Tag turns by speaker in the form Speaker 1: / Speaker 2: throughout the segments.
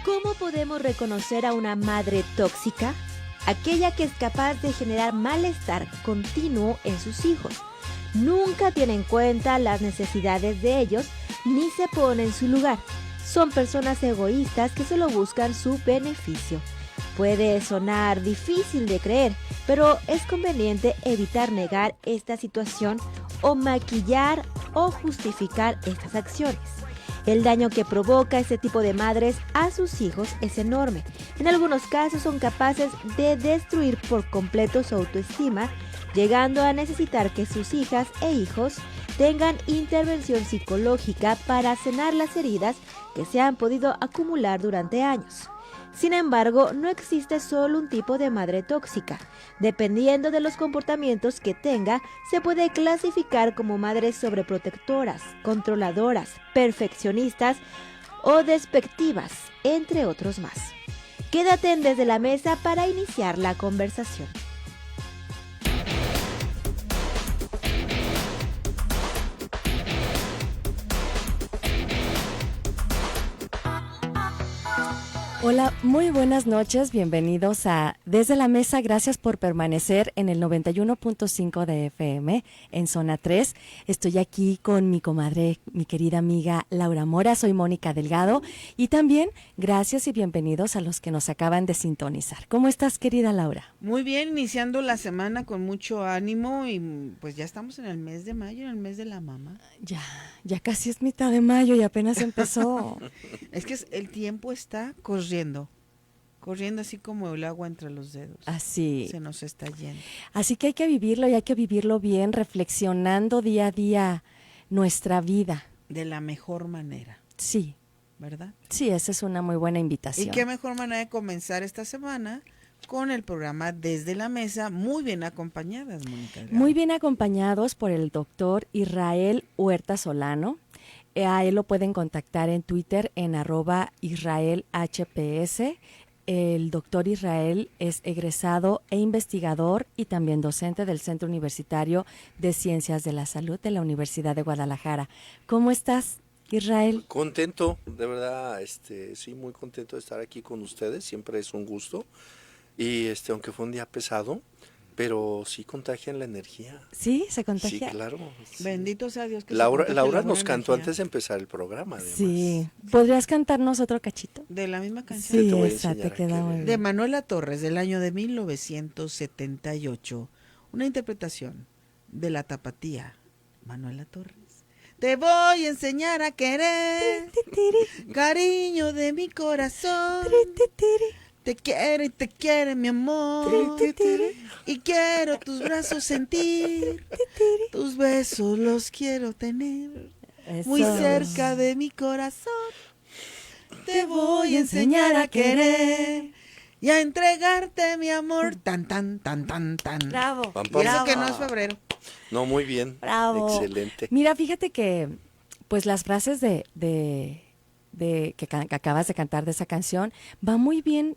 Speaker 1: ¿Cómo podemos reconocer a una madre tóxica? Aquella que es capaz de generar malestar continuo en sus hijos. Nunca tiene en cuenta las necesidades de ellos ni se pone en su lugar. Son personas egoístas que solo buscan su beneficio. Puede sonar difícil de creer, pero es conveniente evitar negar esta situación o maquillar o justificar estas acciones. El daño que provoca este tipo de madres a sus hijos es enorme. En algunos casos son capaces de destruir por completo su autoestima, llegando a necesitar que sus hijas e hijos tengan intervención psicológica para sanar las heridas que se han podido acumular durante años. Sin embargo, no existe solo un tipo de madre tóxica. Dependiendo de los comportamientos que tenga, se puede clasificar como madres sobreprotectoras, controladoras, perfeccionistas o despectivas, entre otros más. Quédate en Desde la Mesa para iniciar la conversación.
Speaker 2: Hola, muy buenas noches, bienvenidos a Desde la Mesa, gracias por permanecer en el 91.5 de FM en Zona 3. Estoy aquí con mi comadre, mi querida amiga Laura Mora, soy Mónica Delgado y también gracias y bienvenidos a los que nos acaban de sintonizar. ¿Cómo estás, querida Laura?
Speaker 3: Muy bien, iniciando la semana con mucho ánimo y pues ya estamos en el mes de mayo, en el mes de la mamá.
Speaker 2: Ya casi es mitad de mayo y apenas empezó.
Speaker 3: Es que el tiempo está corriendo así como el agua entre los dedos.
Speaker 2: Así.
Speaker 3: Se nos está yendo.
Speaker 2: Así que hay que vivirlo y hay que vivirlo bien, reflexionando día a día nuestra vida.
Speaker 3: De la mejor manera.
Speaker 2: Sí.
Speaker 3: ¿Verdad?
Speaker 2: Sí, esa es una muy buena invitación.
Speaker 3: Y qué mejor manera de comenzar esta semana con el programa Desde la Mesa, muy bien acompañadas, Mónica.
Speaker 2: Muy bien acompañados por el doctor Israel Huerta Solano. A él lo pueden contactar en Twitter en @IsraelHPS. El doctor Israel es egresado e investigador y también docente del Centro Universitario de Ciencias de la Salud de la Universidad de Guadalajara. ¿Cómo estás, Israel?
Speaker 4: Contento, de verdad, sí, muy contento de estar aquí con ustedes, siempre es un gusto. Y aunque fue un día pesado, pero sí contagian la energía.
Speaker 2: Sí, se contagia.
Speaker 4: Sí, claro.
Speaker 3: Sí. Bendito sea Dios que
Speaker 4: Laura nos cantó antes de empezar el programa, además.
Speaker 2: Sí. ¿Podrías cantarnos otro cachito?
Speaker 3: De la misma canción.
Speaker 2: Sí, esa te queda muy bien.
Speaker 3: De Manuela Torres, del año de 1978. Una interpretación de la tapatía Manuela Torres. Te voy a enseñar a querer, cariño de mi corazón. Te quiero y te quiere mi amor. Y quiero tus brazos sentir. Tus besos los quiero tener.
Speaker 2: Eso.
Speaker 3: Muy cerca de mi corazón. Te voy a enseñar a querer y a entregarte mi amor. Tan, tan, tan, tan, tan.
Speaker 2: Bravo.
Speaker 4: Pam,
Speaker 3: Y
Speaker 4: pam.
Speaker 3: eso que no es febrero.
Speaker 4: No, muy bien.
Speaker 2: Bravo.
Speaker 4: Excelente.
Speaker 2: Mira, fíjate que pues las frases que acabas de cantar de esa canción va muy bien.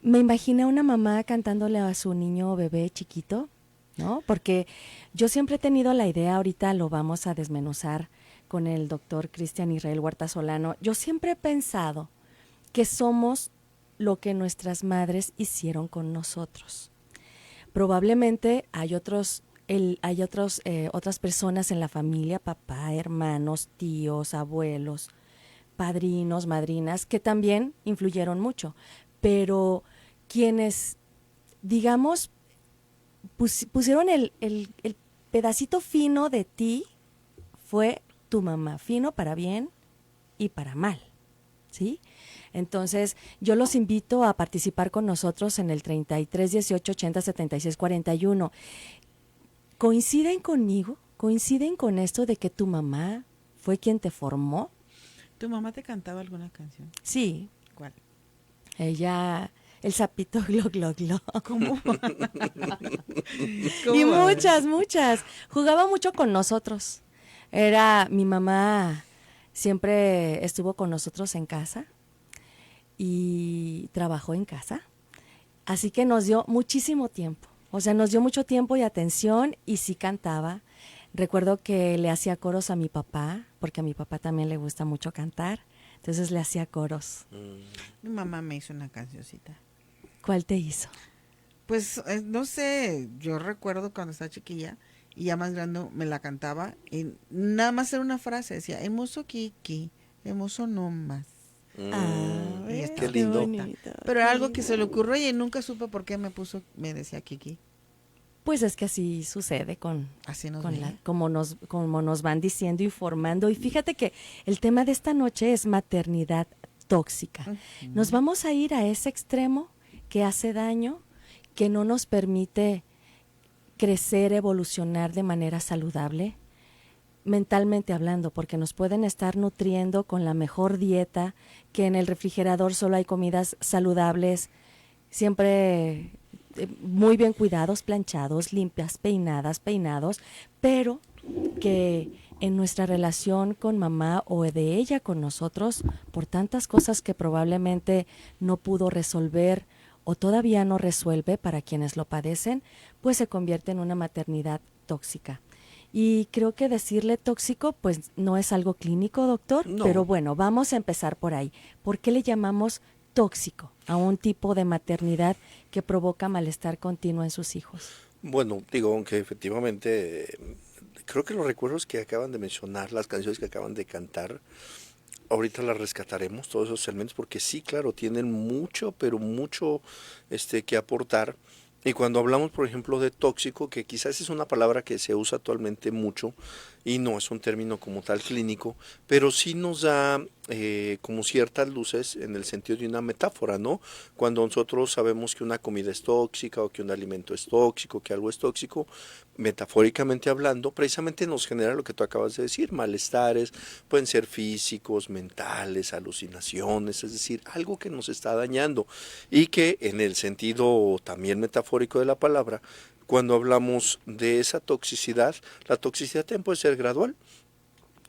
Speaker 2: Me imaginé a una mamá cantándole a su niño bebé chiquito, ¿no? Porque yo siempre he tenido la idea, ahorita lo vamos a desmenuzar con el doctor Cristian Israel Huerta Solano. Yo siempre he pensado que somos lo que nuestras madres hicieron con nosotros. Probablemente hay otras personas en la familia, papá, hermanos, tíos, abuelos, padrinos, madrinas, que también influyeron mucho. Pero quienes, digamos, pusieron el pedacito fino de ti fue tu mamá, fino para bien y para mal, ¿sí? Entonces, yo los invito a participar con nosotros en el 33 18 80 76 41. ¿Coinciden conmigo? ¿Coinciden con esto de que tu mamá fue quien te formó?
Speaker 3: ¿Tu mamá te cantaba alguna canción?
Speaker 2: Sí.
Speaker 3: ¿Cuál?
Speaker 2: Ella, el sapito glo glo glo.
Speaker 3: ¿Cómo?
Speaker 2: Y muchas. Jugaba mucho con nosotros. Mi mamá siempre estuvo con nosotros en casa y trabajó en casa. Así que nos dio muchísimo tiempo. O sea, nos dio mucho tiempo y atención y sí cantaba. Recuerdo que le hacía coros a mi papá, porque a mi papá también le gusta mucho cantar, entonces le hacía coros.
Speaker 3: Mi mamá me hizo una cancioncita.
Speaker 2: ¿Cuál te hizo?
Speaker 3: Pues no sé, yo recuerdo cuando estaba chiquilla y ya más grande me la cantaba y nada más era una frase, decía, hermoso Kiki, hermoso no más.
Speaker 2: Ah,
Speaker 3: Y
Speaker 2: ¿ves?
Speaker 3: estaba
Speaker 4: qué lindo.
Speaker 3: bonita. Pero era algo que se le ocurrió y nunca supe por qué me decía Kiki.
Speaker 2: Pues es que así sucede con
Speaker 3: Así nos
Speaker 2: con
Speaker 3: veía.
Speaker 2: como nos van diciendo y formando. Y fíjate que el tema de esta noche es maternidad tóxica. Nos vamos a ir a ese extremo que hace daño, que no nos permite crecer, evolucionar de manera saludable, mentalmente hablando, porque nos pueden estar nutriendo con la mejor dieta, que en el refrigerador solo hay comidas saludables, siempre muy bien cuidados, planchados, limpias, peinadas, peinados, pero que en nuestra relación con mamá o de ella con nosotros, por tantas cosas que probablemente no pudo resolver o todavía no resuelve para quienes lo padecen, pues se convierte en una maternidad tóxica. Y creo que decirle tóxico, pues no es algo clínico, doctor,
Speaker 4: No.
Speaker 2: pero bueno, vamos a empezar por ahí. ¿Por qué le llamamos tóxico a un tipo de maternidad que provoca malestar continuo en sus hijos?
Speaker 4: Bueno, digo, aunque efectivamente creo que los recuerdos que acaban de mencionar, las canciones que acaban de cantar, ahorita las rescataremos, todos esos elementos, porque sí, claro, tienen mucho, pero mucho que aportar. Y cuando hablamos, por ejemplo, de tóxico, que quizás es una palabra que se usa actualmente mucho y no es un término como tal clínico, pero sí nos da como ciertas luces en el sentido de una metáfora, ¿no? Cuando nosotros sabemos que una comida es tóxica o que un alimento es tóxico, que algo es tóxico, metafóricamente hablando, precisamente nos genera lo que tú acabas de decir, malestares, pueden ser físicos, mentales, alucinaciones, es decir, algo que nos está dañando y que en el sentido también metafórico de la palabra, cuando hablamos de esa toxicidad, la toxicidad también puede ser gradual.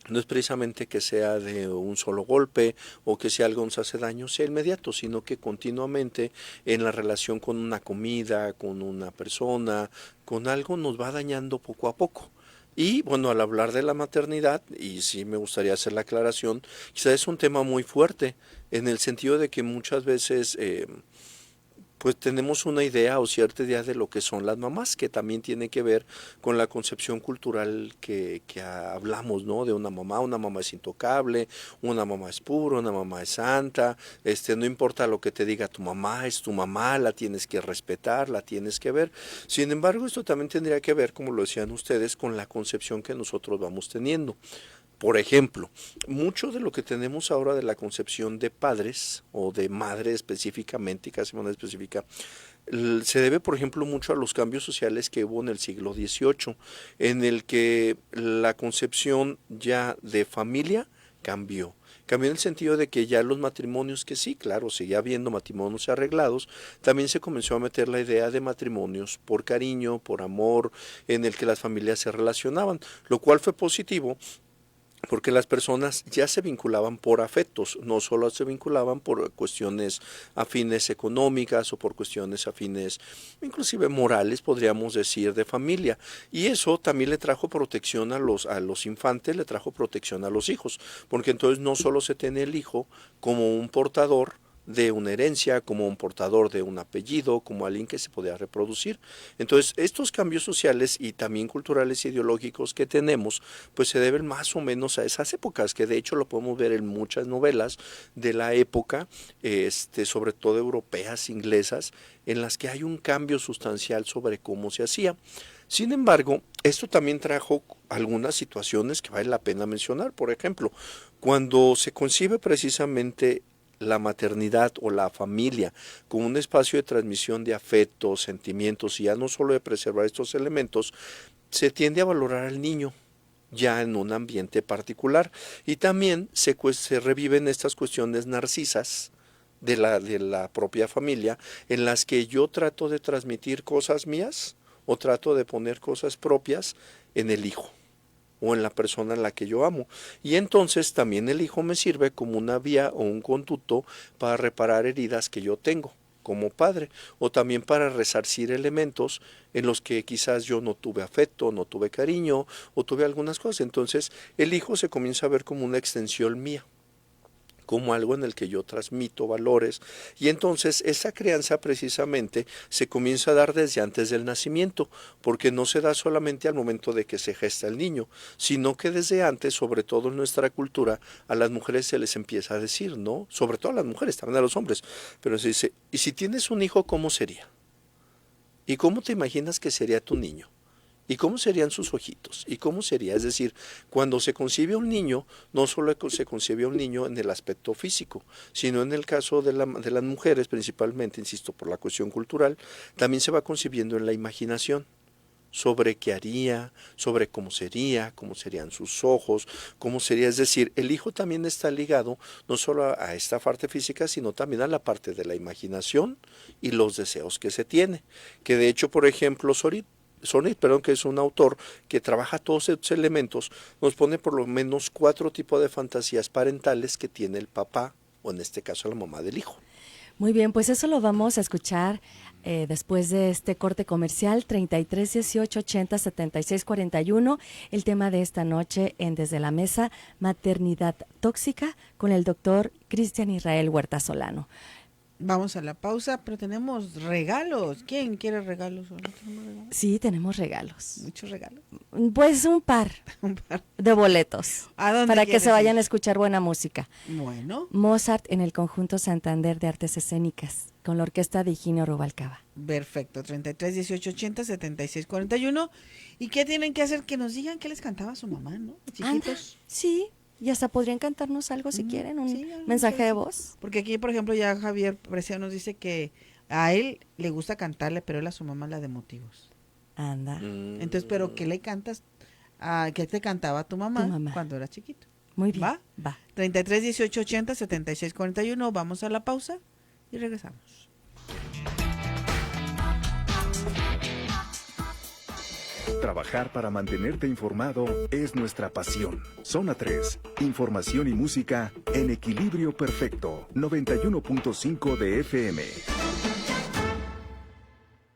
Speaker 4: No es precisamente que sea de un solo golpe o que si algo nos hace daño sea inmediato, sino que continuamente en la relación con una comida, con una persona, con algo nos va dañando poco a poco. Y bueno, al hablar de la maternidad, y sí me gustaría hacer la aclaración, quizás es un tema muy fuerte en el sentido de que muchas veces pues tenemos una idea o cierta idea de lo que son las mamás, que también tiene que ver con la concepción cultural que hablamos, ¿no? De una mamá es intocable, una mamá es pura, una mamá es santa, no importa lo que te diga tu mamá, es tu mamá, la tienes que respetar, la tienes que ver. Sin embargo, esto también tendría que ver, como lo decían ustedes, con la concepción que nosotros vamos teniendo. Por ejemplo, mucho de lo que tenemos ahora de la concepción de padres o de madre específicamente, y casi manera específica, se debe, por ejemplo, mucho a los cambios sociales que hubo en el siglo XVIII, en el que la concepción ya de familia cambió. Cambió en el sentido de que ya los matrimonios, que sí, claro, seguía habiendo matrimonios arreglados, también se comenzó a meter la idea de matrimonios por cariño, por amor, en el que las familias se relacionaban, lo cual fue positivo porque las personas ya se vinculaban por afectos, no solo se vinculaban por cuestiones afines económicas o por cuestiones afines inclusive morales, podríamos decir, de familia. Y eso también le trajo protección a los infantes, le trajo protección a los hijos, porque entonces no solo se tiene el hijo como un portador de una herencia, como un portador de un apellido, como alguien que se podía reproducir. Entonces, estos cambios sociales y también culturales e ideológicos que tenemos, pues se deben más o menos a esas épocas, que de hecho lo podemos ver en muchas novelas de la época, sobre todo europeas, inglesas, en las que hay un cambio sustancial sobre cómo se hacía. Sin embargo, esto también trajo algunas situaciones que vale la pena mencionar. Por ejemplo, cuando se concibe precisamente la maternidad o la familia como un espacio de transmisión de afectos, sentimientos y ya no solo de preservar estos elementos, se tiende a valorar al niño ya en un ambiente particular y también se reviven estas cuestiones narcisas de la propia familia en las que yo trato de transmitir cosas mías o trato de poner cosas propias en el hijo o en la persona en la que yo amo. Y entonces también el hijo me sirve como una vía o un conducto para reparar heridas que yo tengo. como padre, o también para resarcir elementos en los que quizás yo no tuve afecto, no tuve cariño, o tuve algunas cosas. Entonces el hijo se comienza a ver como una extensión mía, como algo en el que yo transmito valores, y entonces esa crianza precisamente se comienza a dar desde antes del nacimiento, porque no se da solamente al momento de que se gesta el niño, sino que desde antes, sobre todo en nuestra cultura, a las mujeres se les empieza a decir, ¿no? Sobre todo a las mujeres, también a los hombres, pero se dice, ¿y si tienes un hijo, cómo sería? ¿Y cómo te imaginas que sería tu niño? ¿Y cómo serían sus ojitos? ¿Y cómo sería? Es decir, cuando se concibe un niño, no solo se concibe un niño en el aspecto físico, sino en el caso de las mujeres, principalmente, insisto, por la cuestión cultural, también se va concibiendo en la imaginación sobre qué haría, sobre cómo serían sus ojos, cómo sería. Es decir, el hijo también está ligado no solo a esta parte física, sino también a la parte de la imaginación y los deseos que se tiene. Que de hecho, por ejemplo, Sonit, que es un autor que trabaja todos estos elementos, nos pone por lo menos 4 tipos de fantasías parentales que tiene el papá, o en este caso la mamá del hijo.
Speaker 2: Muy bien, pues eso lo vamos a escuchar después de este corte comercial, 33 18 80 76 41, el tema de esta noche en Desde la Mesa, maternidad tóxica, con el doctor Cristian Israel Huerta Solano.
Speaker 3: Vamos a la pausa, pero tenemos regalos. ¿Quién quiere regalos? ¿No tenemos regalos?
Speaker 2: Sí, tenemos regalos.
Speaker 3: ¿Muchos regalos?
Speaker 2: Pues un par de boletos
Speaker 3: ¿A dónde
Speaker 2: para que
Speaker 3: quieres
Speaker 2: se vayan
Speaker 3: ir?
Speaker 2: a escuchar buena música.
Speaker 3: Bueno,
Speaker 2: Mozart en el Conjunto Santander de Artes Escénicas, con la orquesta de Higinio Rubalcaba.
Speaker 3: perfecto. 33 18 80 76 41. ¿Y qué tienen que hacer? Que nos digan qué les cantaba su mamá, ¿no? Chiquitos.
Speaker 2: Anda, sí, y hasta podrían cantarnos algo si quieren, un
Speaker 3: sí, algo
Speaker 2: mensaje
Speaker 3: así.
Speaker 2: de voz.
Speaker 3: Porque aquí, por ejemplo, ya Javier Preciado nos dice que a él le gusta cantarle, pero él a su mamá la de motivos.
Speaker 2: Anda.
Speaker 3: Entonces, pero ¿qué le cantas? ¿Qué te cantaba tu mamá, cuando era chiquito?
Speaker 2: Muy bien.
Speaker 3: Va. 33 18 80 76 41. Vamos a la pausa y regresamos.
Speaker 5: Trabajar para mantenerte informado es nuestra pasión. Zona 3, información y música en equilibrio perfecto. 91.5 de FM.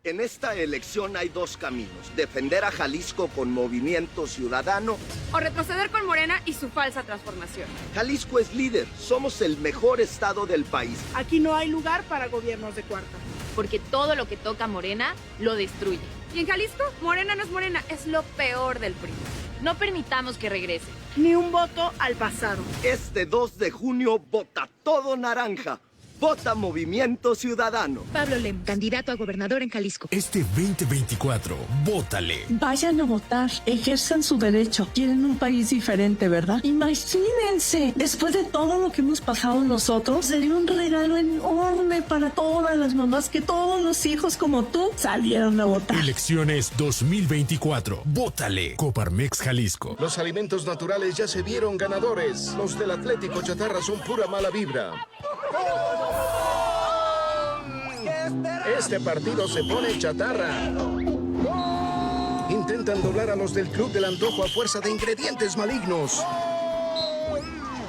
Speaker 6: En esta elección hay 2 caminos: defender a Jalisco con Movimiento Ciudadano
Speaker 7: o retroceder con Morena y su falsa transformación.
Speaker 6: Jalisco es líder, somos el mejor estado del país.
Speaker 8: Aquí no hay lugar para gobiernos de cuarta.
Speaker 7: Porque todo lo que toca Morena lo destruye. Y en Jalisco, Morena no es Morena, es lo peor del PRI. No permitamos que regrese.
Speaker 8: Ni un voto al pasado.
Speaker 6: Este 2 de junio vota todo naranja. Vota Movimiento Ciudadano.
Speaker 9: Pablo Lem, candidato a gobernador en Jalisco.
Speaker 10: Este 2024, vótale.
Speaker 11: Vayan a votar, ejerzan su derecho. Quieren un país diferente, ¿verdad? Imagínense, después de todo lo que hemos pasado nosotros, sería un regalo enorme para todas las mamás que todos los hijos como tú salieron a votar.
Speaker 10: Elecciones 2024, vótale. Coparmex Jalisco.
Speaker 12: Los alimentos naturales ya se vieron ganadores. Los del Atlético Chatarra son pura mala vibra. Este partido se pone chatarra. Intentan doblar a los del Club del Antojo a fuerza de ingredientes malignos.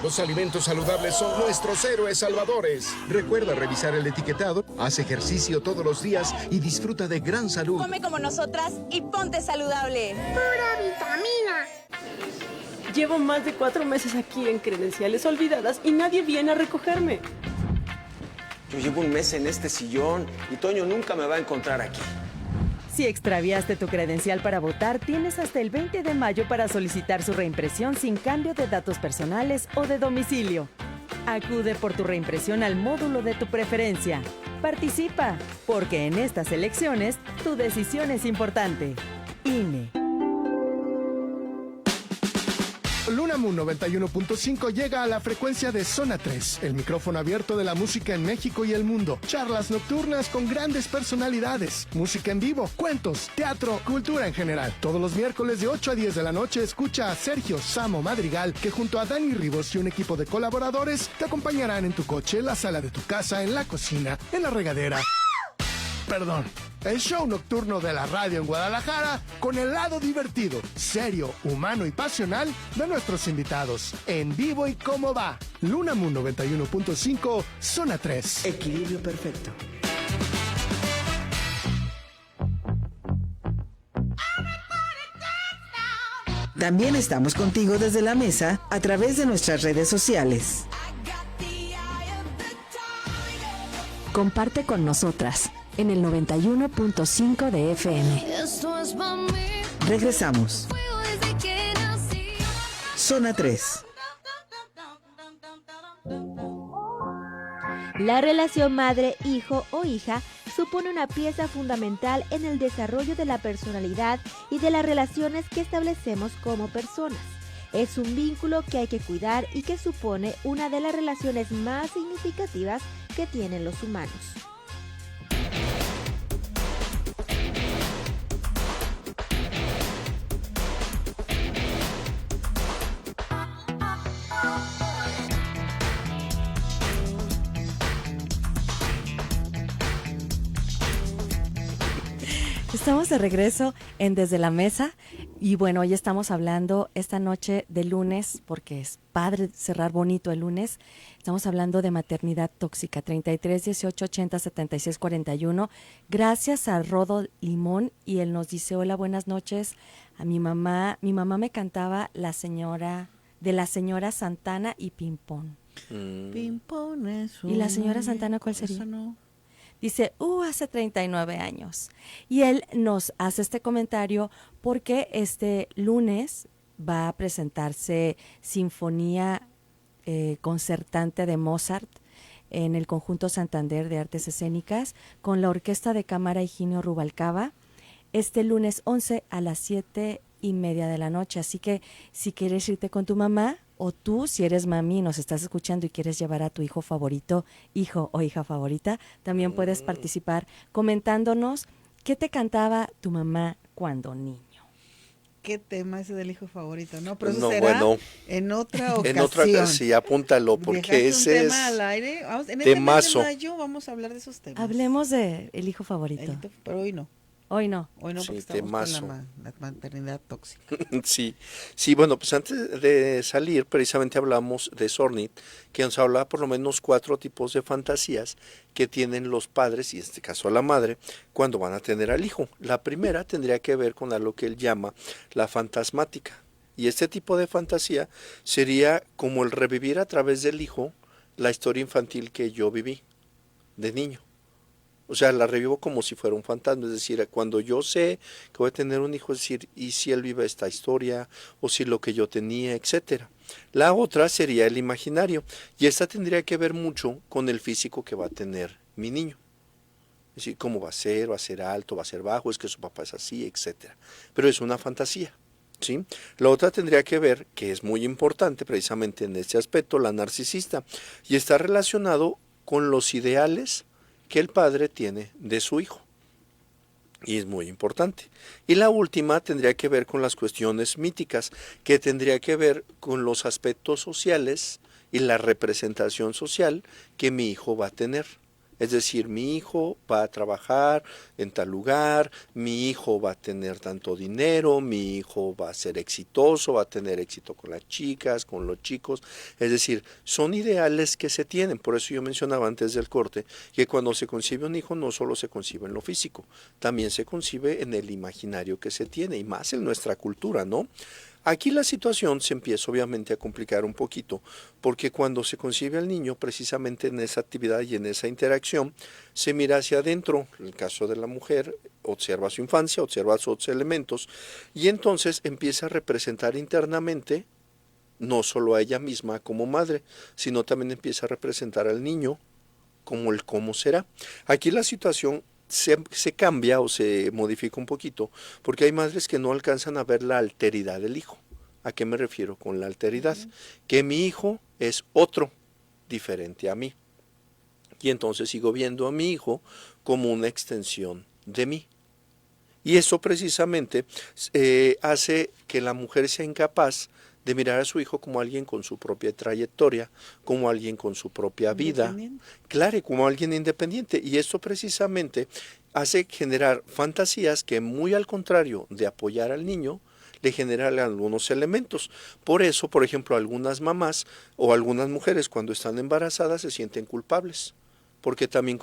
Speaker 12: Los alimentos saludables son nuestros héroes salvadores. Recuerda revisar el etiquetado, haz ejercicio todos los días y disfruta de gran salud.
Speaker 13: Come como nosotras y ponte saludable.
Speaker 14: ¡Pura vitamina!
Speaker 15: Llevo más de 4 meses aquí en Credenciales Olvidadas y nadie viene a recogerme.
Speaker 16: Yo llevo un mes en este sillón y Toño nunca me va a encontrar aquí.
Speaker 17: Si extraviaste tu credencial para votar, tienes hasta el 20 de mayo para solicitar su reimpresión sin cambio de datos personales o de domicilio. Acude por tu reimpresión al módulo de tu preferencia. Participa, porque en estas elecciones tu decisión es importante. INE.
Speaker 18: Luna Moon 91.5 llega a la frecuencia de Zona 3, el micrófono abierto de la música en México y el mundo. Charlas nocturnas con grandes personalidades, música en vivo, cuentos, teatro, cultura en general. Todos los miércoles de 8 a 10 de la noche escucha a Sergio Samo Madrigal, que junto a Dani Rivos y un equipo de colaboradores te acompañarán en tu coche, en la sala de tu casa, en la cocina, en la regadera. Perdón. El show nocturno de la radio en Guadalajara con el lado divertido, serio, humano y pasional de nuestros invitados. En vivo y cómo va. Luna Moon 91.5, Zona 3.
Speaker 19: Equilibrio perfecto. También estamos contigo desde la mesa a través de nuestras redes sociales.
Speaker 20: Comparte con nosotras en el 91.5 de FM.
Speaker 19: Regresamos. Zona 3.
Speaker 1: La relación madre-hijo o hija supone una pieza fundamental en el desarrollo de la personalidad y de las relaciones que establecemos como personas. Es un vínculo que hay que cuidar y que supone una de las relaciones más significativas que tienen los humanos.
Speaker 2: Estamos de regreso en Desde la Mesa y bueno, hoy estamos hablando esta noche de lunes, porque es padre cerrar bonito el lunes. Estamos hablando de maternidad tóxica, 33 18 80 76 41. Gracias a Rodo Limón, y él nos dice: hola, buenas noches. A mi mamá me cantaba la señora Santana y Pimpón.
Speaker 3: Pimpón es
Speaker 2: ¿Y la señora Santana cuál sería?
Speaker 3: Eso no.
Speaker 2: Dice, hace 39 años. Y él nos hace este comentario porque este lunes va a presentarse Sinfonía Concertante de Mozart en el Conjunto Santander de Artes Escénicas con la Orquesta de Cámara Higinio Rubalcaba, este lunes 11 a las 7:30 de la noche. Así que si quieres irte con tu mamá, o tú, si eres mami y nos estás escuchando y quieres llevar a tu hijo favorito, hijo o hija favorita, también puedes participar comentándonos qué te cantaba tu mamá cuando niño.
Speaker 3: ¿Qué tema ese del hijo favorito? No, pero eso
Speaker 4: No,
Speaker 3: será
Speaker 4: bueno,
Speaker 3: en otra ocasión.
Speaker 4: en otra ocasión, sí, apúntalo, porque ese
Speaker 3: un tema
Speaker 4: es
Speaker 3: al aire. En
Speaker 4: temazo.
Speaker 3: este mes de mayo vamos a hablar de esos temas.
Speaker 2: Hablemos de el hijo favorito.
Speaker 3: Pero hoy no.
Speaker 2: Hoy no.
Speaker 3: Hoy no, porque
Speaker 4: Sí,
Speaker 3: estamos
Speaker 4: temazo.
Speaker 3: con la maternidad tóxica.
Speaker 4: Sí, bueno, pues antes de salir precisamente hablamos de Zornit, que nos hablaba por lo menos 4 tipos de fantasías que tienen los padres, y en este caso la madre, cuando van a tener al hijo. La primera tendría que ver con algo que él llama la fantasmática, y este tipo de fantasía sería como el revivir a través del hijo la historia infantil que yo viví de niño. O sea, la revivo como si fuera un fantasma, es decir, cuando yo sé que voy a tener un hijo, es decir, y si él vive esta historia, o si lo que yo tenía, etcétera. La otra sería el imaginario, y esta tendría que ver mucho con el físico que va a tener mi niño. Es decir, cómo va a ser alto, va a ser bajo, es que su papá es así, etcétera. Pero es una fantasía, ¿sí? La otra tendría que ver, que es muy importante precisamente en este aspecto, la narcisista, y está relacionado con los ideales que el padre tiene de su hijo, y es muy importante. Y la última tendría que ver con las cuestiones míticas, que tendría que ver con los aspectos sociales y la representación social que mi hijo va a tener. Es decir, mi hijo va a trabajar en tal lugar, mi hijo va a tener tanto dinero, mi hijo va a ser exitoso, va a tener éxito con las chicas, con los chicos. Es decir, son ideales que se tienen. Por eso yo mencionaba antes del corte que cuando se concibe un hijo no solo se concibe en lo físico, también se concibe en el imaginario que se tiene, y más en nuestra cultura, ¿no? Aquí la situación se empieza obviamente a complicar un poquito, porque cuando se concibe al niño, precisamente en esa actividad y en esa interacción, se mira hacia adentro. En el caso de la mujer, observa su infancia, observa sus elementos, y entonces empieza a representar internamente, no solo a ella misma como madre, sino también empieza a representar al niño como el cómo será. Aquí la situación se cambia o se modifica un poquito, porque hay madres que no alcanzan a ver la alteridad del hijo. ¿A qué me refiero con la alteridad? Que mi hijo es otro, diferente a mí. Y entonces sigo viendo a mi hijo como una extensión de mí. Y eso precisamente hace que la mujer sea incapaz de mirar a su hijo como alguien con su propia trayectoria, como alguien con su propia vida, claro, como alguien independiente. Y esto precisamente hace generar fantasías que, muy al contrario de apoyar al niño, le generan algunos elementos. Por eso, por ejemplo, algunas mamás o algunas mujeres cuando están embarazadas se sienten culpables, porque también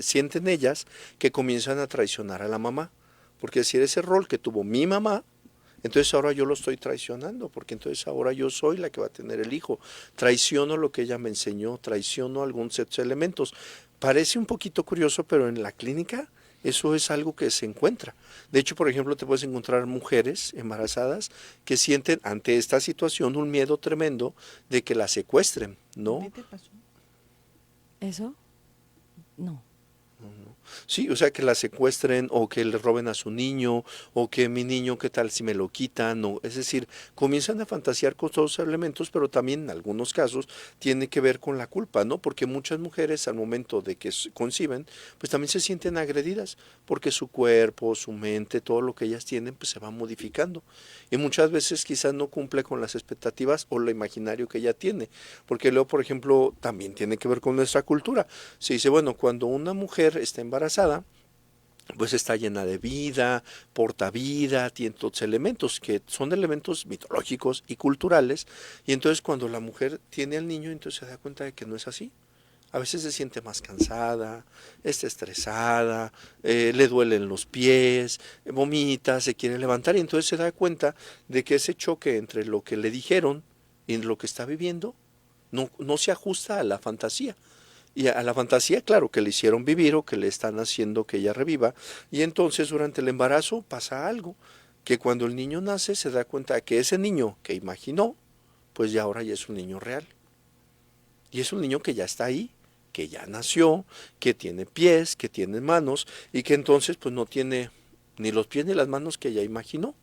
Speaker 4: sienten ellas que comienzan a traicionar a la mamá, porque si ese rol que tuvo mi mamá, entonces ahora yo lo estoy traicionando, porque entonces ahora yo soy la que va a tener el hijo. Traiciono lo que ella me enseñó, traiciono algunos elementos. Parece un poquito curioso, pero en la clínica eso es algo que se encuentra. De hecho, por ejemplo, te puedes encontrar mujeres embarazadas que sienten ante esta situación un miedo tremendo de que la secuestren, ¿no?
Speaker 3: ¿Qué te pasó?
Speaker 2: ¿Eso? No.
Speaker 4: Sí, o sea, que la secuestren o que le roben a su niño o que mi niño, ¿qué tal si me lo quitan? O, es decir, comienzan a fantasear con todos los elementos, pero también en algunos casos tiene que ver con la culpa, ¿no? Porque muchas mujeres al momento de que conciben, pues también se sienten agredidas porque su cuerpo, su mente, todo lo que ellas tienen, pues se va modificando. Y muchas veces quizás no cumple con las expectativas o lo imaginario que ella tiene. Porque luego, por ejemplo, también tiene que ver con nuestra cultura. Se dice, bueno, cuando una mujer está embarazada, pues está llena de vida, porta vida, tiene todos elementos que son elementos mitológicos y culturales, y entonces cuando la mujer tiene al niño, entonces se da cuenta de que no es así. A veces se siente más cansada, está estresada, le duelen los pies, vomita, se quiere levantar, y entonces se da cuenta de que ese choque entre lo que le dijeron y lo que está viviendo no se ajusta a la fantasía. Y a la fantasía, claro, que le hicieron vivir o que le están haciendo que ella reviva. Y entonces durante el embarazo pasa algo, que cuando el niño nace se da cuenta que ese niño que imaginó, pues ya ahora ya es un niño real. Y es un niño que ya está ahí, que ya nació, que tiene pies, que tiene manos, y que entonces pues no tiene ni los pies ni las manos que ella imaginó.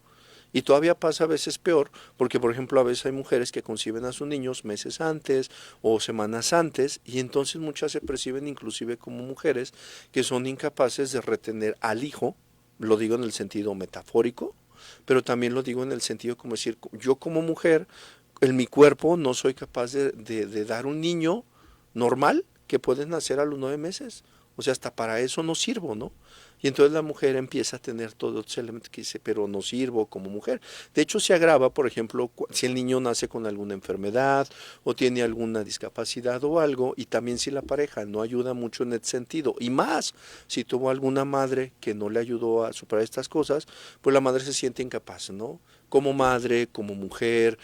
Speaker 4: Y todavía pasa a veces peor, porque por ejemplo a veces hay mujeres que conciben a sus niños meses antes o semanas antes, y entonces muchas se perciben inclusive como mujeres que son incapaces de retener al hijo, lo digo en el sentido metafórico, pero también lo digo en el sentido como decir, yo como mujer, en mi cuerpo no soy capaz de dar un niño normal que puede nacer a los 9 meses, o sea, hasta para eso no sirvo, ¿no? Y entonces la mujer empieza a tener todos los elementos que dice, pero no sirvo como mujer. De hecho, se agrava, por ejemplo, si el niño nace con alguna enfermedad o tiene alguna discapacidad o algo, y también si la pareja no ayuda mucho en ese sentido, y más si tuvo alguna madre que no le ayudó a superar estas cosas, pues la madre se siente incapaz, ¿no? Como madre, como mujer,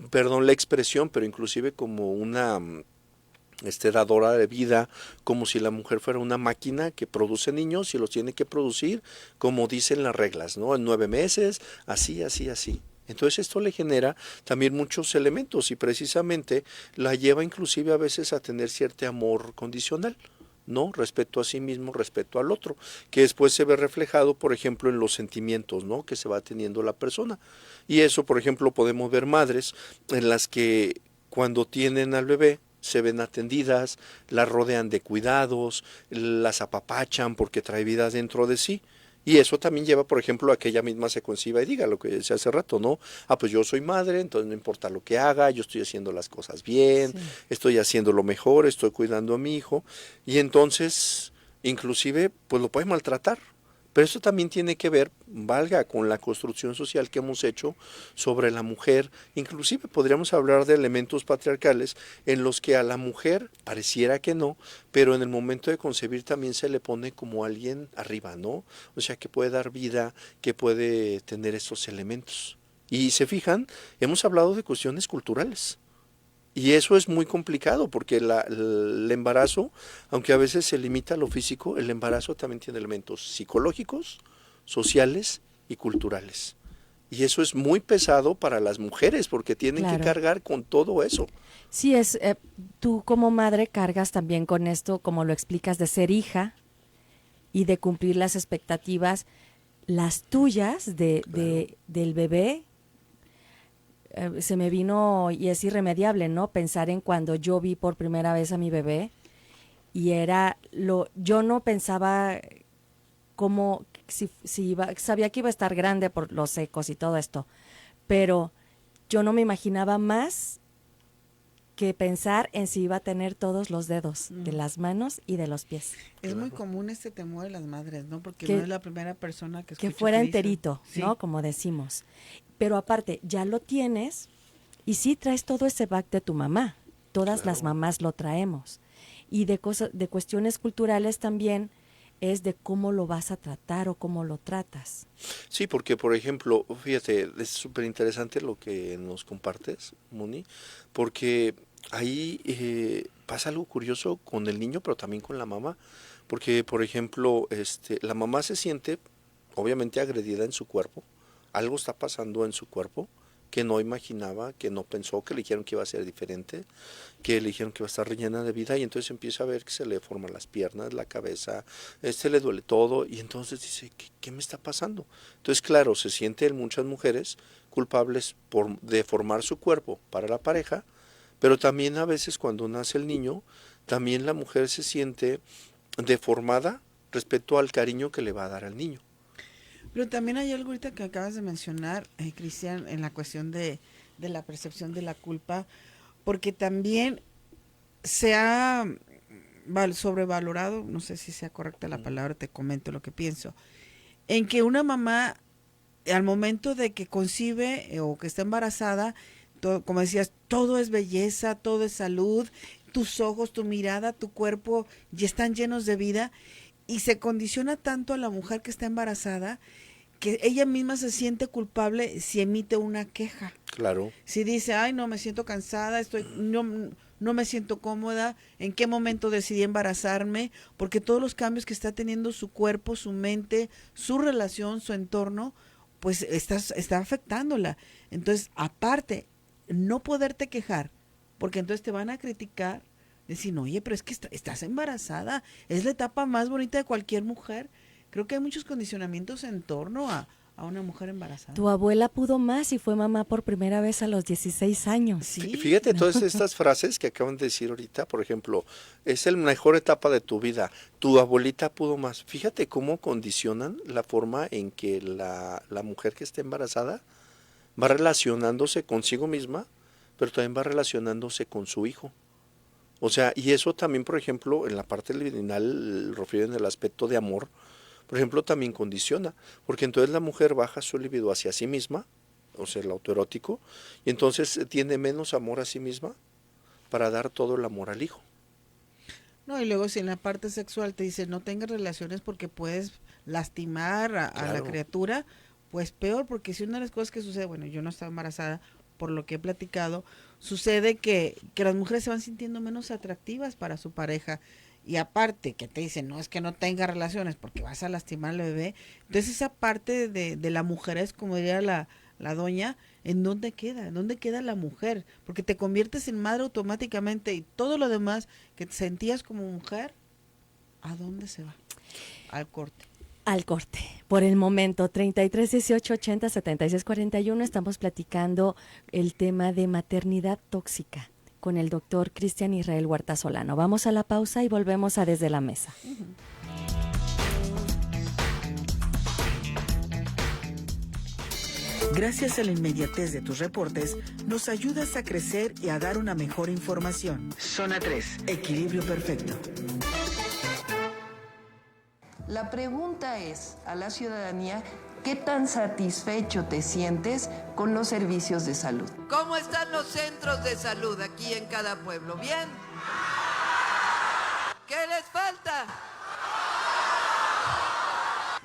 Speaker 4: perdón la expresión, pero inclusive como una dadora de vida, como si la mujer fuera una máquina que produce niños y los tiene que producir como dicen las reglas, ¿no? En 9 meses, así, así, así. Entonces esto le genera también muchos elementos y precisamente la lleva inclusive a veces a tener cierto amor condicional, ¿no? Respecto a sí mismo, respecto al otro, que después se ve reflejado, por ejemplo, en los sentimientos, ¿no? Que se va teniendo la persona. Y eso, por ejemplo, podemos ver madres en las que cuando tienen al bebé, se ven atendidas, las rodean de cuidados, las apapachan porque trae vida dentro de sí. Y eso también lleva, por ejemplo, a que ella misma se conciba y diga lo que decía hace rato, ¿no? Pues yo soy madre, entonces no importa lo que haga, yo estoy haciendo las cosas bien, estoy haciendo lo mejor, estoy cuidando a mi hijo. Y entonces, inclusive, pues lo puede maltratar. Pero eso también tiene que ver, valga, con la construcción social que hemos hecho sobre la mujer. Inclusive podríamos hablar de elementos patriarcales en los que a la mujer pareciera que no, pero en el momento de concebir también se le pone como alguien arriba, ¿no? O sea, que puede dar vida, que puede tener estos elementos. Y se fijan, hemos hablado de cuestiones culturales. Y eso es muy complicado porque el embarazo, aunque a veces se limita a lo físico, el embarazo también tiene elementos psicológicos, sociales y culturales. Y eso es muy pesado para las mujeres porque tienen que cargar con todo eso.
Speaker 2: Sí, tú como madre cargas también con esto, como lo explicas, de ser hija y de cumplir las expectativas, las tuyas del bebé. Se me vino, y es irremediable, ¿no? Pensar en cuando yo vi por primera vez a mi bebé y yo no pensaba cómo, sabía que iba a estar grande por los secos y todo esto, pero yo no me imaginaba más que pensar en si iba a tener todos los dedos de las manos y de los pies.
Speaker 3: Es muy común este temor de las madres, ¿no? Porque no es la primera persona que escucha
Speaker 2: que fuera
Speaker 3: que
Speaker 2: enterito,
Speaker 3: dice,
Speaker 2: ¿no? Como decimos. Pero aparte, ya lo tienes y sí traes todo ese back de tu mamá. Todas las mamás lo traemos. Y de cuestiones culturales también, es de cómo lo vas a tratar o cómo lo tratas.
Speaker 4: Sí, porque por ejemplo, fíjate, es súper interesante lo que nos compartes, Moni, porque ahí pasa algo curioso con el niño, pero también con la mamá, porque por ejemplo, la mamá se siente obviamente agredida en su cuerpo, algo está pasando en su cuerpo que no imaginaba, que no pensó, que le dijeron que iba a ser diferente, que le dijeron que iba a estar rellena de vida, y entonces empieza a ver que se le forman las piernas, la cabeza, le duele todo, y entonces dice, ¿qué me está pasando? Entonces, claro, se sienten muchas mujeres culpables por deformar su cuerpo para la pareja, pero también a veces cuando nace el niño, también la mujer se siente deformada respecto al cariño que le va a dar al niño.
Speaker 3: Pero también hay algo ahorita que acabas de mencionar, Cristian, en la cuestión de la percepción de la culpa, porque también se ha sobrevalorado, no sé si sea correcta la palabra, te comento lo que pienso, en que una mamá al momento de que concibe o que está embarazada, todo, como decías, todo es belleza, todo es salud, tus ojos, tu mirada, tu cuerpo ya están llenos de vida, y se condiciona tanto a la mujer que está embarazada que ella misma se siente culpable si emite una queja.
Speaker 4: Claro.
Speaker 3: Si dice, ay, no, me siento cansada, no me siento cómoda, ¿en qué momento decidí embarazarme? Porque todos los cambios que está teniendo su cuerpo, su mente, su relación, su entorno, pues está afectándola. Entonces, aparte, no poderte quejar, porque entonces te van a criticar, decir, oye, pero es que estás embarazada, es la etapa más bonita de cualquier mujer. Creo que hay muchos condicionamientos en torno a una mujer embarazada.
Speaker 2: Tu abuela pudo más y fue mamá por primera vez a los 16 años.
Speaker 3: Sí.
Speaker 4: Fíjate todas estas frases que acaban de decir ahorita, por ejemplo, es la mejor etapa de tu vida, tu abuelita pudo más. Fíjate cómo condicionan la forma en que la mujer que está embarazada va relacionándose consigo misma, pero también va relacionándose con su hijo. O sea, y eso también, por ejemplo, en la parte libidinal, refieren el aspecto de amor, por ejemplo, también condiciona, porque entonces la mujer baja su libido hacia sí misma, o sea, el autoerótico, y entonces tiene menos amor a sí misma para dar todo el amor al hijo.
Speaker 3: No, y luego si en la parte sexual te dicen no tengas relaciones porque puedes lastimar a la criatura, pues peor, porque si una de las cosas que sucede, bueno, yo no estaba embarazada, por lo que he platicado, sucede que las mujeres se van sintiendo menos atractivas para su pareja. Y aparte que te dicen, no es que no tenga relaciones porque vas a lastimar al bebé. Entonces esa parte de la mujer es, como diría la doña, ¿en dónde queda? ¿En dónde queda la mujer? Porque te conviertes en madre automáticamente y todo lo demás que te sentías como mujer, ¿a dónde se va? Al corte.
Speaker 2: Al corte. Por el momento, 33 18 80 76 41, estamos platicando el tema de maternidad tóxica con el doctor Cristian Israel Huerta Solano. Vamos a la pausa y volvemos a Desde la Mesa.
Speaker 19: Gracias a la inmediatez de tus reportes, nos ayudas a crecer y a dar una mejor información. Zona 3, equilibrio perfecto.
Speaker 21: La pregunta es a la ciudadanía, ¿qué tan satisfecho te sientes con los servicios de salud?
Speaker 22: ¿Cómo están los centros de salud aquí en cada pueblo? ¿Bien? ¿Qué les falta?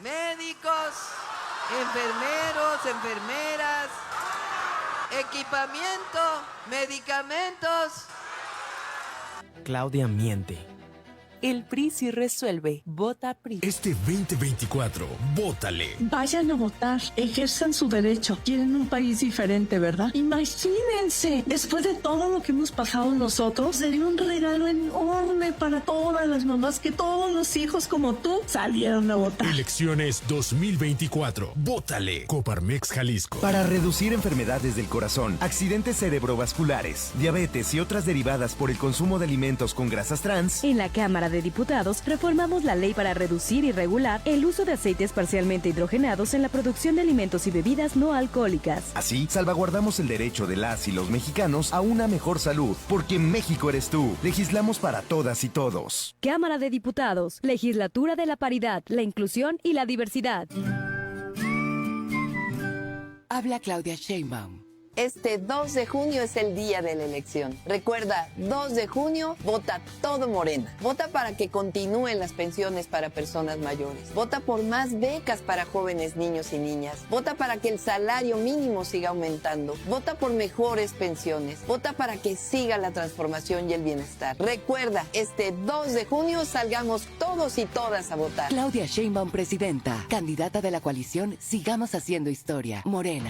Speaker 22: Médicos, enfermeros, enfermeras, equipamiento, medicamentos.
Speaker 23: Claudia miente.
Speaker 17: El PRI sí resuelve. Vota PRI.
Speaker 10: Este 2024, vótale.
Speaker 11: Vayan a votar, ejerzan su derecho. Quieren un país diferente, ¿verdad? Imagínense, después de todo lo que hemos pasado nosotros, sería un regalo enorme para todas las mamás, que todos los hijos como tú salieron a votar.
Speaker 10: Elecciones 2024, vótale. Coparmex Jalisco.
Speaker 23: Para reducir enfermedades del corazón, accidentes cerebrovasculares, diabetes y otras derivadas por el consumo de alimentos con grasas trans,
Speaker 17: En la Cámara de Diputados reformamos la ley para reducir y regular el uso de aceites parcialmente hidrogenados en la producción de alimentos y bebidas no alcohólicas.
Speaker 23: así salvaguardamos el derecho de las y los mexicanos a una mejor salud, porque México eres tú. Legislamos para todas y todos.
Speaker 17: Cámara de Diputados, Legislatura de la Paridad, la Inclusión y la Diversidad.
Speaker 24: Habla Claudia Sheinbaum.
Speaker 21: Este 2 de junio es el día de la elección. Recuerda, 2 de junio, vota todo Morena. Vota para que continúen las pensiones para personas mayores. Vota por más becas para jóvenes, niños y niñas. Vota para que el salario mínimo siga aumentando. Vota por mejores pensiones. Vota para que siga la transformación y el bienestar. Recuerda, este 2 de junio salgamos todos y todas a votar.
Speaker 5: Claudia Sheinbaum, presidenta. Candidata de la coalición Sigamos Haciendo Historia. Morena.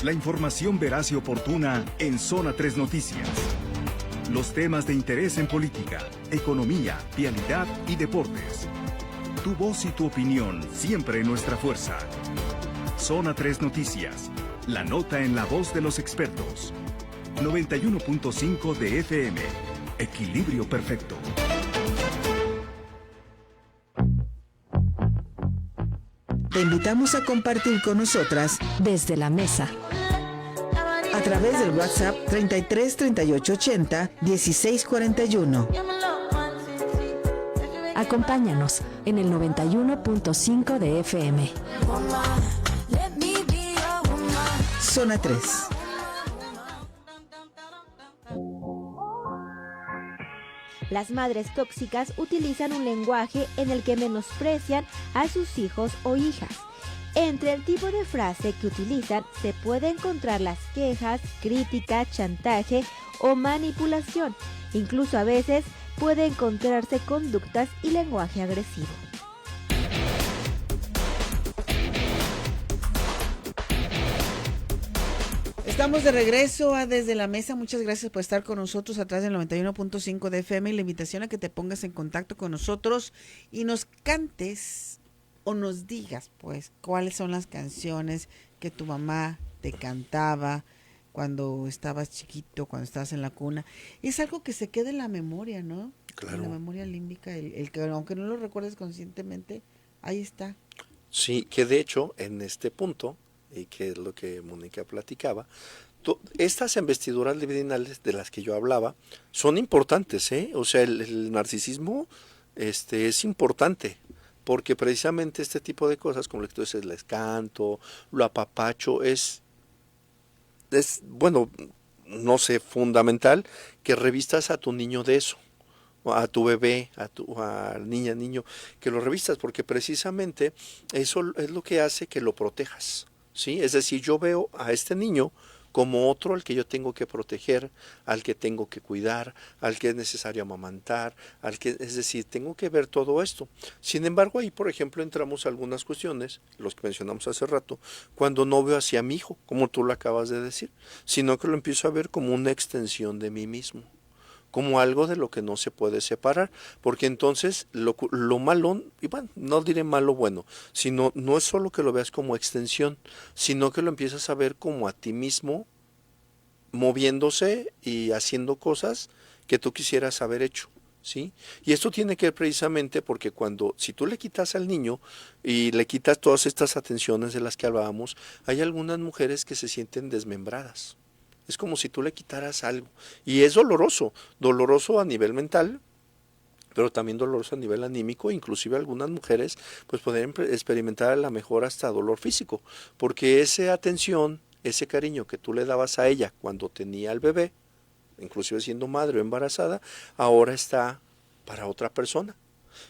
Speaker 7: La información veraz y oportuna en Zona 3 Noticias. Los temas de interés en política, economía, vialidad y deportes. Tu voz y tu opinión, siempre nuestra fuerza. Zona 3 Noticias. La nota en la voz de los expertos. 91.5 de FM. Equilibrio perfecto.
Speaker 19: Te invitamos a compartir con nosotras
Speaker 20: desde la mesa
Speaker 19: a través del WhatsApp 33 38 80 16 41.
Speaker 20: Acompáñanos en el 91.5 de FM.
Speaker 19: Zona 3.
Speaker 1: Las madres tóxicas utilizan un lenguaje en el que menosprecian a sus hijos o hijas. Entre el tipo de frase que utilizan se puede encontrar las quejas, crítica, chantaje o manipulación. Incluso a veces puede encontrarse conductas y lenguaje agresivo.
Speaker 3: Estamos de regreso a Desde la Mesa. Muchas gracias por estar con nosotros a través del 91.5 de FM y la invitación a que te pongas en contacto con nosotros y nos cantes o nos digas, pues, cuáles son las canciones que tu mamá te cantaba cuando estabas chiquito, cuando estabas en la cuna. Es algo que se queda en la memoria, ¿no?
Speaker 4: Claro.
Speaker 3: En la memoria límbica, el que aunque no lo recuerdes conscientemente, ahí está.
Speaker 4: Sí, que de hecho, en este punto, y que es lo que Mónica platicaba, estas investiduras libidinales de las que yo hablaba son importantes, ¿eh? O sea, el narcisismo es importante, porque precisamente este tipo de cosas, como lo que tú dices, les canto, lo apapacho, es bueno, no sé, fundamental que revistas a tu niño de eso, a tu bebé, a niña, niño, que lo revistas, porque precisamente eso es lo que hace que lo protejas. ¿Sí? Es decir, yo veo a este niño como otro al que yo tengo que proteger, al que tengo que cuidar, al que es necesario amamantar, es decir, tengo que ver todo esto. Sin embargo, ahí, por ejemplo, entramos a algunas cuestiones, los que mencionamos hace rato, cuando no veo hacia mi hijo, como tú lo acabas de decir, sino que lo empiezo a ver como una extensión de mí mismo, como algo de lo que no se puede separar, porque entonces lo malo, y bueno, no diré malo bueno, sino no es solo que lo veas como extensión, sino que lo empiezas a ver como a ti mismo, moviéndose y haciendo cosas que tú quisieras haber hecho, ¿sí? Y esto tiene que ver precisamente porque si tú le quitas al niño y le quitas todas estas atenciones de las que hablábamos, hay algunas mujeres que se sienten desmembradas. Es como si tú le quitaras algo. Y es doloroso a nivel mental, pero también doloroso a nivel anímico. Inclusive algunas mujeres pues pueden experimentar a lo mejor hasta dolor físico, porque esa atención, ese cariño que tú le dabas a ella cuando tenía al bebé, inclusive siendo madre o embarazada, ahora está para otra persona.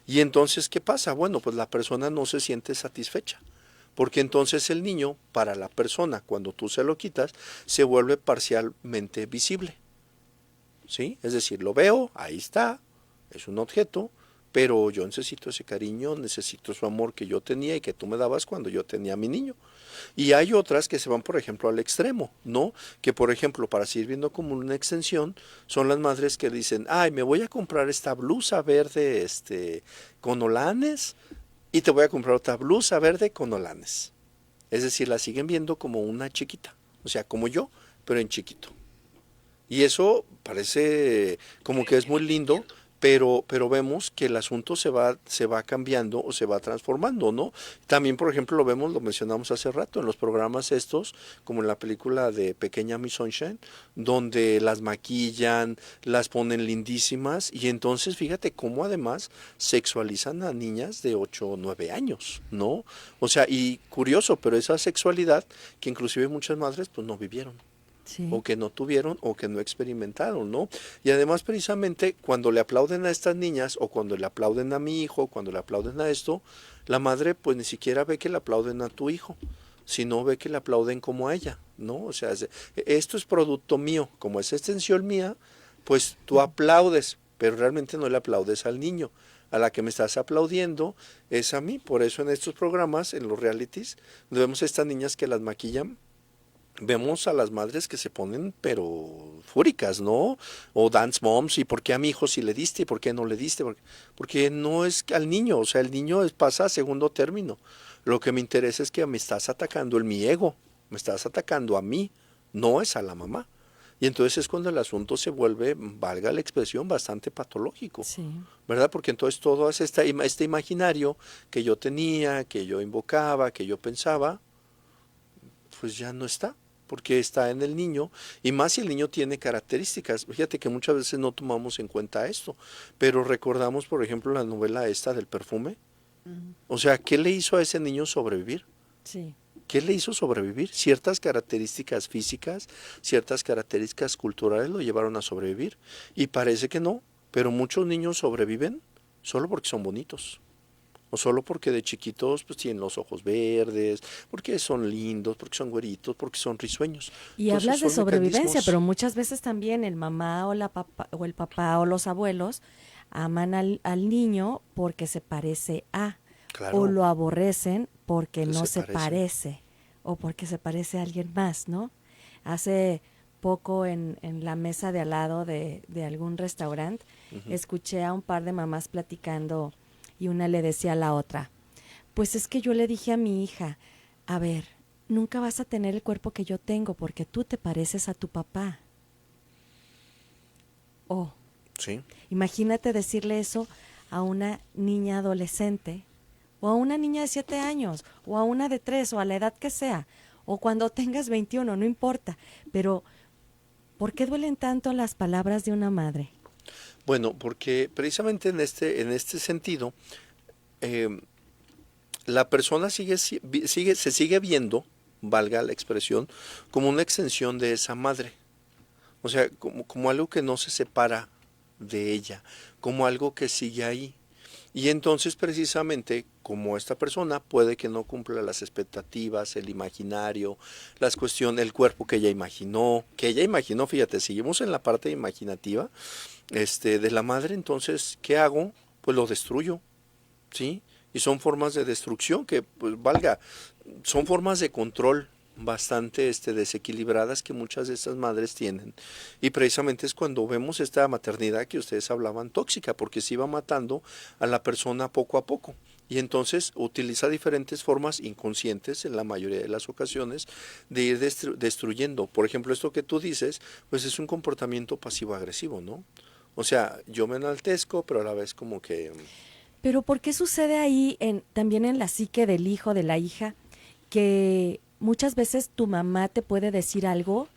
Speaker 4: Y entonces, ¿qué pasa? Bueno, pues la persona no se siente satisfecha. Porque entonces el niño, para la persona, cuando tú se lo quitas, se vuelve parcialmente visible, ¿sí? Es decir, lo veo, ahí está, es un objeto, pero yo necesito ese cariño, necesito su amor que yo tenía y que tú me dabas cuando yo tenía a mi niño. Y hay otras que se van, por ejemplo, al extremo, ¿no? Que, por ejemplo, para seguir viendo como una extensión, son las madres que dicen, ay, me voy a comprar esta blusa verde con holanes, y te voy a comprar otra blusa verde con holanes. Es decir, la siguen viendo como una chiquita, o sea, como yo, pero en chiquito. Y eso parece como que es muy lindo, pero vemos que el asunto se va cambiando o se va transformando, ¿no? También, por ejemplo, lo mencionamos hace rato en los programas estos, como en la película de Pequeña Miss Sunshine, donde las maquillan, las ponen lindísimas, y entonces fíjate cómo además sexualizan a niñas de 8 o 9 años, ¿no? O sea, y curioso, pero esa sexualidad que inclusive muchas madres pues no vivieron.
Speaker 2: Sí.
Speaker 4: o que no tuvieron o que no experimentaron, ¿no? Y además precisamente cuando le aplauden a estas niñas o cuando le aplauden a mi hijo, cuando le aplauden a esto, la madre pues ni siquiera ve que le aplauden a tu hijo, sino ve que le aplauden como a ella, ¿no? O sea, esto es producto mío, como es extensión mía, pues tú aplaudes, pero realmente no le aplaudes al niño. A la que me estás aplaudiendo es a mí. Por eso en estos programas, en los realities, vemos a estas niñas que las maquillan, vemos a las madres que se ponen pero fúricas, ¿no? O dance moms, ¿y por qué a mi hijo sí le diste y por qué no le diste? Porque no es al niño, o sea, el niño pasa a segundo término. Lo que me interesa es que me estás atacando en mi ego, me estás atacando a mí, no es a la mamá. Y entonces es cuando el asunto se vuelve, valga la expresión, bastante patológico,
Speaker 2: Sí.
Speaker 4: ¿verdad? Porque entonces todo este imaginario que yo tenía, que yo invocaba, que yo pensaba, pues ya no está, porque está en el niño, y más si el niño tiene características. Fíjate que muchas veces no tomamos en cuenta esto, pero recordamos, por ejemplo, la novela esta del perfume. O sea, ¿qué le hizo a ese niño sobrevivir?
Speaker 2: Sí.
Speaker 4: ¿Qué le hizo sobrevivir? Ciertas características físicas, ciertas características culturales lo llevaron a sobrevivir. Y parece que no, pero muchos niños sobreviven solo porque son bonitos. O solo porque de chiquitos pues tienen los ojos verdes, porque son lindos, porque son güeritos, porque son risueños.
Speaker 2: Y
Speaker 4: Entonces,
Speaker 2: hablas de
Speaker 4: son
Speaker 2: sobrevivencia,
Speaker 4: mecanismos.
Speaker 2: pero muchas veces también el mamá o el papá o los abuelos aman al niño porque se parece a,
Speaker 4: Claro.
Speaker 2: o lo aborrecen porque
Speaker 4: Que
Speaker 2: no
Speaker 4: se
Speaker 2: se parece, o porque se parece a alguien más, ¿no? Hace poco en la mesa de al lado de algún restaurante,
Speaker 6: Ujú.
Speaker 2: escuché a un par de mamás platicando y una le decía a la otra, pues es que yo le dije a mi hija, a ver, nunca vas a tener el cuerpo que yo tengo porque tú te pareces a tu papá. Oh,
Speaker 4: Sí.
Speaker 2: imagínate decirle eso a una niña adolescente, o a una niña de 7 años, o a una de 3, o a la edad que sea, o cuando tengas 21, no importa, pero ¿por qué duelen tanto las palabras de una madre?
Speaker 4: Bueno, porque precisamente en este sentido, la persona se sigue viendo, valga la expresión, como una extensión de esa madre. O sea, como algo que no se separa de ella, como algo que sigue ahí. Y entonces precisamente como esta persona puede que no cumpla las expectativas, el imaginario, las cuestiones, el cuerpo que ella imaginó, fíjate, seguimos en la parte imaginativa de la madre, entonces, ¿qué hago? Pues lo destruyo, ¿sí? Y son formas de destrucción que, pues son formas de control bastante desequilibradas que muchas de estas madres tienen. Y precisamente es cuando vemos esta maternidad que ustedes hablaban tóxica, porque se iba matando a la persona poco a poco. Y entonces utiliza diferentes formas inconscientes, en la mayoría de las ocasiones, de ir destruyendo. Por ejemplo, esto que tú dices, pues es un comportamiento pasivo-agresivo, ¿no? O sea, yo me enaltezco, pero a la vez como que...
Speaker 2: Pero ¿por qué sucede ahí también en la psique del hijo, de la hija, que muchas veces tu mamá te puede decir algo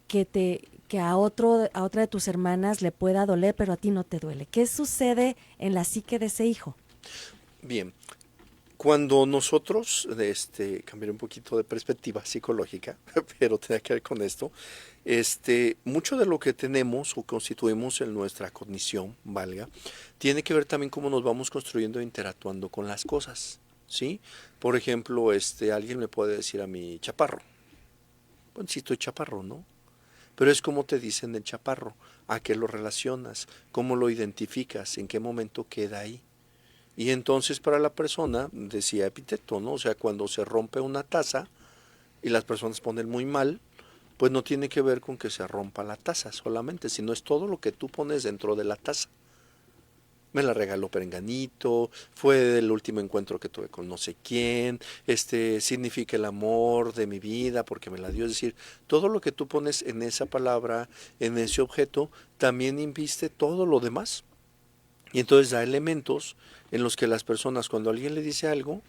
Speaker 2: que a otra de tus hermanas le pueda doler, pero a ti no te duele? ¿Qué sucede en la psique de ese hijo?
Speaker 4: Bien, cuando nosotros, cambiar un poquito de perspectiva psicológica, pero tiene que ver con esto, mucho de lo que tenemos o constituimos en nuestra cognición, tiene que ver también cómo nos vamos construyendo e interactuando con las cosas, ¿sí? Por ejemplo, alguien me puede decir a mí, chaparro. Bueno, sí estoy chaparro, ¿no? Pero es como te dicen el chaparro, a qué lo relacionas, cómo lo identificas, en qué momento queda ahí. Y entonces para la persona, decía Epicteto, ¿no? O sea, cuando se rompe una taza y las personas ponen muy mal, pues no tiene que ver con que se rompa la taza solamente, sino es todo lo que tú pones dentro de la taza. Me la regaló Perenganito, fue el último encuentro que tuve con no sé quién, significa el amor de mi vida porque me la dio. Es decir, todo lo que tú pones en esa palabra, en ese objeto, también inviste todo lo demás. Y entonces da elementos en los que las personas, cuando alguien le dice algo,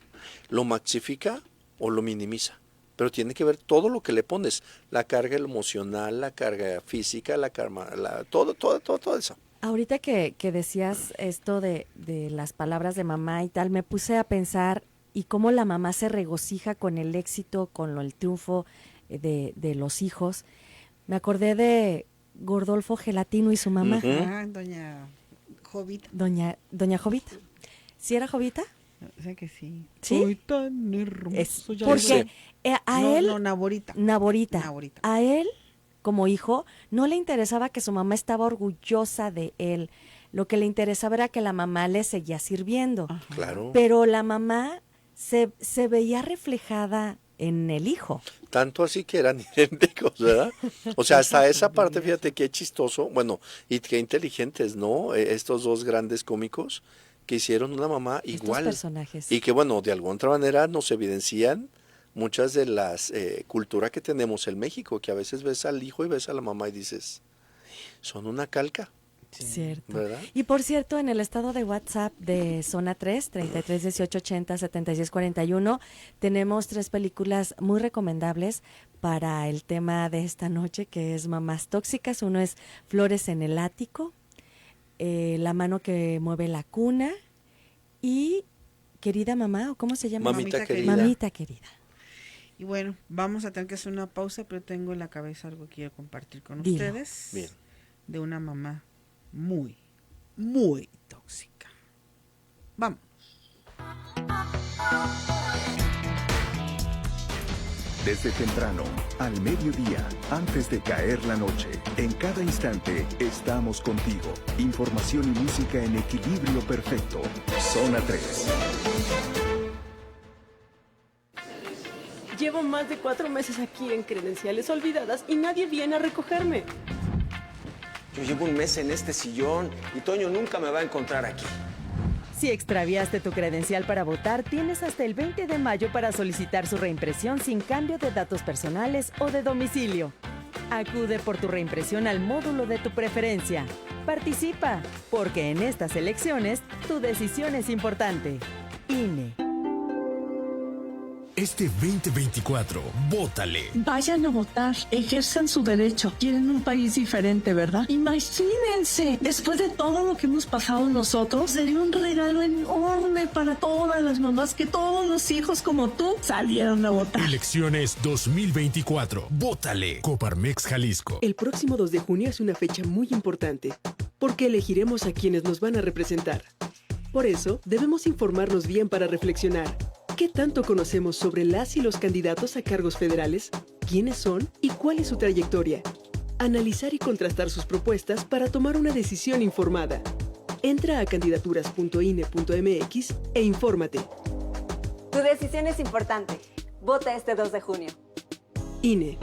Speaker 4: lo maxifica o lo minimiza. Pero tiene que ver todo lo que le pones, la carga emocional, la carga física, todo eso.
Speaker 2: Ahorita que decías esto de las palabras de mamá y tal, me puse a pensar y cómo la mamá se regocija con el éxito, con el triunfo de los hijos, Me acordé de Gordolfo Gelatino y su mamá.
Speaker 3: Doña Jovita.
Speaker 2: Doña Jovita. ¿Sí era Jovita?
Speaker 3: O sea que sí.
Speaker 2: ¿Sí?
Speaker 3: Soy tan hermoso.
Speaker 2: Porque a él...
Speaker 3: No, Naborita.
Speaker 2: Naborita. A él, como hijo, no le interesaba que su mamá estaba orgullosa de él. Lo que le interesaba era que la mamá le seguía sirviendo.
Speaker 4: Claro.
Speaker 2: Pero la mamá se veía reflejada en el hijo.
Speaker 4: Tanto así que eran idénticos, ¿verdad? O sea, hasta esa parte, fíjate qué chistoso, bueno, y qué inteligentes, ¿no? Estos dos grandes cómicos que hicieron una mamá igual.
Speaker 2: Estos personajes.
Speaker 4: Y que, bueno, de alguna otra manera nos evidencian muchas de las culturas que tenemos en México, que a veces ves al hijo y ves a la mamá y dices, son una calca.
Speaker 2: Cierto.
Speaker 4: ¿Verdad?
Speaker 2: Y por cierto, en el estado de WhatsApp de Zona 3, 33 18 80 76 41, tenemos 3 películas muy recomendables para el tema de esta noche, que es Mamás Tóxicas. Uno es Flores en el Ático, La mano que mueve la cuna y Querida Mamá, ¿o cómo se llama?
Speaker 4: Mamita querida.
Speaker 2: Mamita querida.
Speaker 3: Y bueno, vamos a tener que hacer una pausa, pero tengo en la cabeza algo que quiero compartir con
Speaker 2: Dilo.
Speaker 3: ustedes.
Speaker 4: Bien.
Speaker 3: De una mamá muy, muy tóxica. Vamos.
Speaker 7: Desde temprano, al mediodía, antes de caer la noche, en cada instante estamos contigo. Información y música en equilibrio perfecto. Zona 3.
Speaker 15: Llevo más de 4 meses aquí en Credenciales Olvidadas y nadie viene a recogerme.
Speaker 16: Yo llevo un mes en este sillón y Toño nunca me va a encontrar aquí.
Speaker 17: Si extraviaste tu credencial para votar, tienes hasta el 20 de mayo para solicitar su reimpresión sin cambio de datos personales o de domicilio. Acude por tu reimpresión al módulo de tu preferencia. Participa, porque en estas elecciones tu decisión es importante. INE.
Speaker 10: Este 2024, vótale.
Speaker 11: Vayan a votar, ejerzan su derecho. Quieren un país diferente, ¿verdad? Imagínense, después de todo lo que hemos pasado nosotros, sería un regalo enorme para todas las mamás que todos los hijos como tú salieron a votar.
Speaker 10: Elecciones 2024, vótale. Coparmex Jalisco.
Speaker 6: El próximo 2 de junio es una fecha muy importante, porque elegiremos a quienes nos van a representar. Por eso, debemos informarnos bien para reflexionar. ¿Qué tanto conocemos sobre las y los candidatos a cargos federales? ¿Quiénes son y cuál es su trayectoria? Analizar y contrastar sus propuestas para tomar una decisión informada. Entra a candidaturas.ine.mx e infórmate.
Speaker 13: Tu decisión es importante. Vota este 2 de junio.
Speaker 6: INE.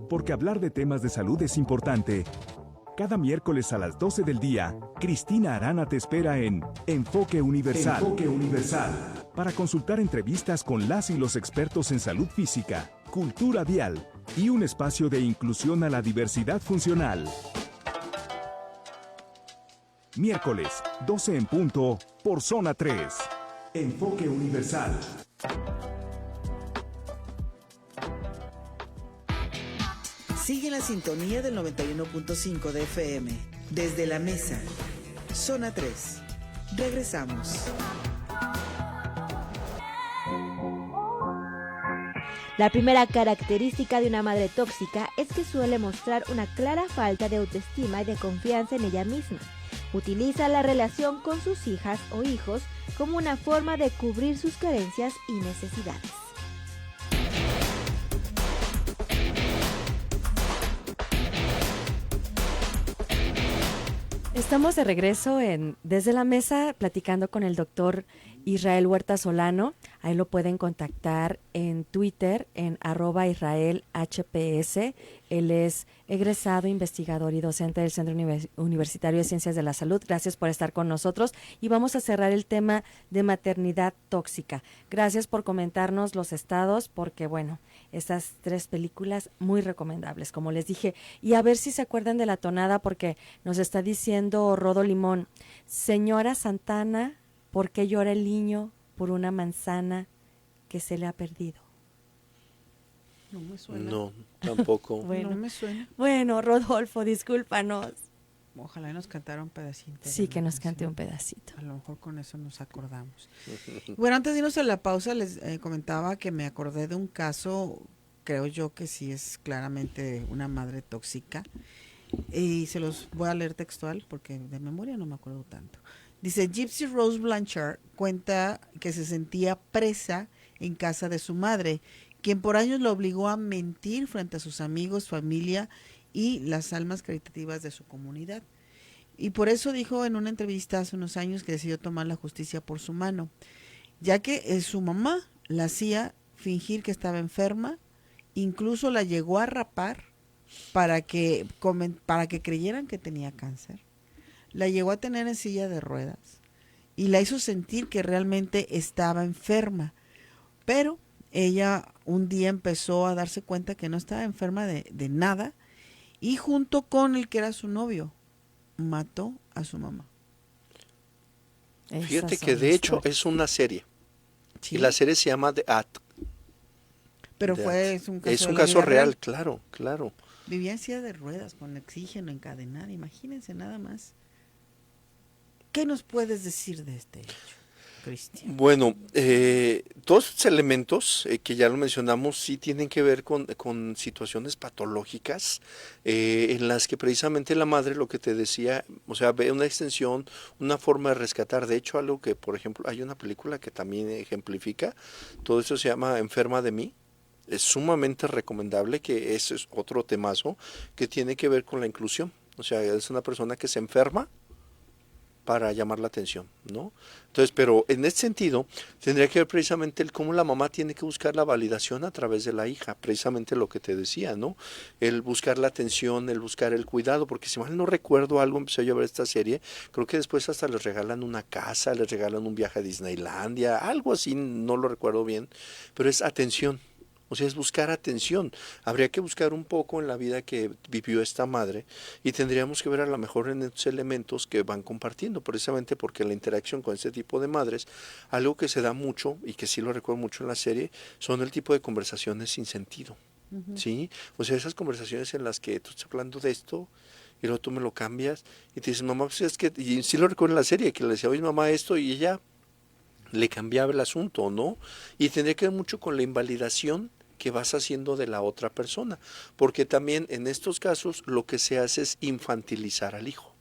Speaker 7: Porque hablar de temas de salud es importante. Cada miércoles a las 12 del día, Cristina Arana te espera en Enfoque Universal. Enfoque Universal. Para consultar entrevistas con las y los expertos en salud física, cultura vial y un espacio de inclusión a la diversidad funcional. Miércoles, 12 en punto, por Zona 3. Enfoque Universal.
Speaker 19: Sigue la sintonía del 91.5 de FM. Desde la mesa. Zona 3. Regresamos.
Speaker 1: La primera característica de una madre tóxica es que suele mostrar una clara falta de autoestima y de confianza en ella misma. Utiliza la relación con sus hijas o hijos como una forma de cubrir sus carencias y necesidades.
Speaker 2: Estamos de regreso Desde la Mesa platicando con el doctor Israel Huerta Solano. Ahí lo pueden contactar en Twitter en @IsraelHPS. Él es egresado, investigador y docente del Centro Universitario de Ciencias de la Salud. Gracias por estar con nosotros y vamos a cerrar el tema de maternidad tóxica. Gracias por comentarnos los estados porque, bueno, estas 3 películas muy recomendables, como les dije. Y a ver si se acuerdan de la tonada porque nos está diciendo Rodo Limón. Señora Santana, ¿por qué llora el niño por una manzana que se le ha perdido?
Speaker 3: No me suena.
Speaker 4: No, tampoco.
Speaker 2: Bueno,
Speaker 3: no me suena.
Speaker 2: Bueno, Rodolfo, discúlpanos.
Speaker 3: Ojalá nos cantara un pedacito.
Speaker 2: Sí, que nos cante un pedacito.
Speaker 3: A lo mejor con eso nos acordamos. Bueno, antes de irnos a la pausa, les comentaba que me acordé de un caso creo yo que sí es claramente una madre tóxica. Y se los voy a leer textual porque de memoria no me acuerdo tanto. Dice, Gypsy Rose Blanchard cuenta que se sentía presa en casa de su madre, quien por años lo obligó a mentir frente a sus amigos, familia y las almas caritativas de su comunidad. Y por eso dijo en una entrevista hace unos años que decidió tomar la justicia por su mano, ya que su mamá la hacía fingir que estaba enferma, incluso la llegó a rapar para que creyeran que tenía cáncer. La llegó a tener en silla de ruedas y la hizo sentir que realmente estaba enferma. Pero ella un día empezó a darse cuenta que no estaba enferma de nada y junto con el que era su novio, mató a su mamá.
Speaker 4: Fíjate que de hecho es una serie. ¿Sí? Y la serie se llama The Act.
Speaker 3: Pero es un
Speaker 4: caso real, claro.
Speaker 3: Vivía en silla de ruedas con oxígeno encadenado, imagínense nada más. ¿Qué nos puedes decir de este hecho, Cristian?
Speaker 4: Bueno, todos estos elementos que ya lo mencionamos sí tienen que ver con situaciones patológicas en las que precisamente la madre, lo que te decía, o sea, ve una extensión, una forma de rescatar. De hecho, algo que, por ejemplo, hay una película que también ejemplifica, todo eso se llama Enferma de mí. Es sumamente recomendable, que ese es otro temazo que tiene que ver con la inclusión. O sea, es una persona que se enferma para llamar la atención, ¿no? Entonces, pero en este sentido, tendría que ver precisamente cómo la mamá tiene que buscar la validación a través de la hija, precisamente lo que te decía, ¿no? El buscar la atención, el buscar el cuidado, porque si mal no recuerdo algo, empecé yo a ver esta serie, creo que después hasta les regalan una casa, les regalan un viaje a Disneylandia, algo así, no lo recuerdo bien, pero es atención. O sea, es buscar atención. Habría que buscar un poco en la vida que vivió esta madre y tendríamos que ver a lo mejor en estos elementos que van compartiendo, precisamente porque la interacción con este tipo de madres, algo que se da mucho y que sí lo recuerdo mucho en la serie, son el tipo de conversaciones sin sentido. ¿Sí? O sea, esas conversaciones en las que tú estás hablando de esto y luego tú me lo cambias y te dices, mamá, pues es que, y sí lo recuerdo en la serie, que le decía, oye mamá esto, y ella le cambiaba el asunto, ¿no? Y tendría que ver mucho con la invalidación que vas haciendo de la otra persona, porque también en estos casos lo que se hace es infantilizar al hijo,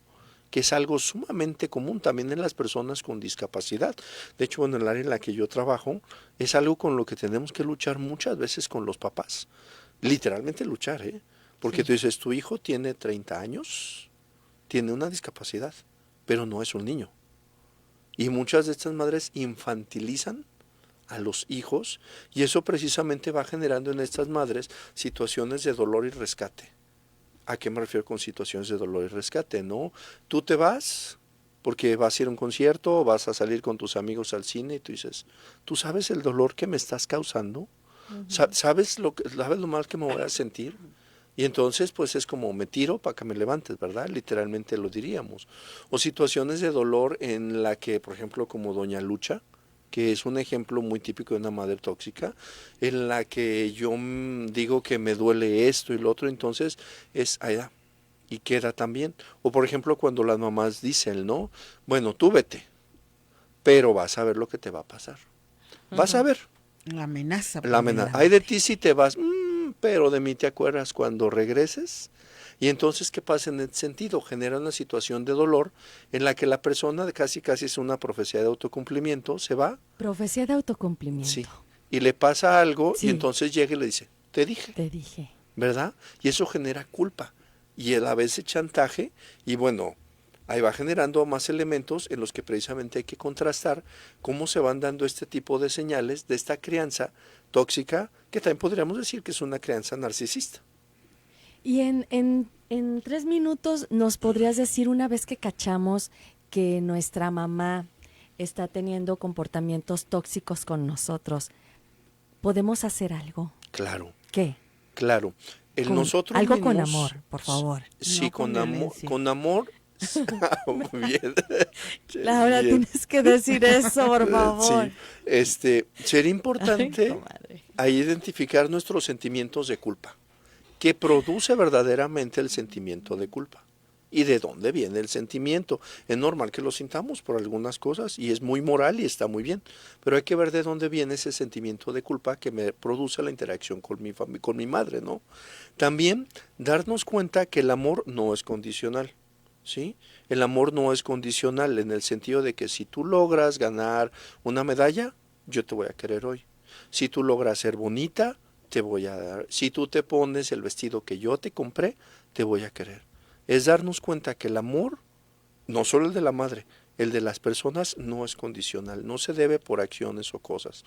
Speaker 4: que es algo sumamente común también en las personas con discapacidad. De hecho, en el área en la que yo trabajo, es algo con lo que tenemos que luchar muchas veces con los papás, literalmente luchar, porque tú dices, tu hijo tiene 30 años, tiene una discapacidad, pero no es un niño. Y muchas de estas madres infantilizan a los hijos y eso precisamente va generando en estas madres situaciones de dolor y rescate. ¿A qué me refiero con situaciones de dolor y rescate? ¿No? Tú te vas porque vas a ir a un concierto o vas a salir con tus amigos al cine y tú dices, ¿tú sabes el dolor que me estás causando? ¿Sabes lo mal que me voy a sentir? Y entonces pues es como me tiro para que me levantes, ¿verdad? Literalmente lo diríamos. O situaciones de dolor en la que, por ejemplo, como Doña Lucha, que es un ejemplo muy típico de una madre tóxica, en la que yo digo que me duele esto y lo otro, entonces es allá y queda también. O por ejemplo cuando las mamás dicen, ¿no? Bueno, tú vete, pero vas a ver lo que te va a pasar. Vas a ver.
Speaker 3: La amenaza.
Speaker 4: La amenaza. Ay de ti si te vas, pero de mí te acuerdas cuando regreses. Y entonces, ¿qué pasa en ese sentido? Genera una situación de dolor en la que la persona casi es una profecía de autocumplimiento, se va.
Speaker 2: Profecía de autocumplimiento.
Speaker 4: Sí. Y le pasa algo y entonces llega y le dice, te dije.
Speaker 2: Te dije.
Speaker 4: ¿Verdad? Y eso genera culpa. Y a la vez chantaje y bueno, ahí va generando más elementos en los que precisamente hay que contrastar cómo se van dando este tipo de señales de esta crianza tóxica, que también podríamos decir que es una crianza narcisista.
Speaker 2: Y en 3 minutos nos podrías decir, una vez que cachamos que nuestra mamá está teniendo comportamientos tóxicos con nosotros, ¿podemos hacer algo?
Speaker 4: Claro.
Speaker 2: ¿Qué?
Speaker 4: Claro. Nosotros
Speaker 2: algo
Speaker 4: mismos,
Speaker 2: con amor, por favor.
Speaker 4: Sí, no con amor. Con amor. Muy bien.
Speaker 2: Laura, bien. Tienes que decir eso, por favor.
Speaker 4: Sí. Sería importante ahí identificar nuestros sentimientos de culpa. Que produce verdaderamente el sentimiento de culpa. ¿Y de dónde viene el sentimiento? Es normal que lo sintamos por algunas cosas y es muy moral y está muy bien, pero hay que ver de dónde viene ese sentimiento de culpa que me produce la interacción con mi madre, ¿no? También darnos cuenta que el amor no es condicional, ¿sí? El amor no es condicional en el sentido de que si tú logras ganar una medalla, yo te voy a querer hoy. Si tú logras ser bonita, te voy a dar. Si tú te pones el vestido que yo te compré, te voy a querer. Es darnos cuenta que el amor, no solo el de la madre, el de las personas no es condicional, no se debe por acciones o cosas.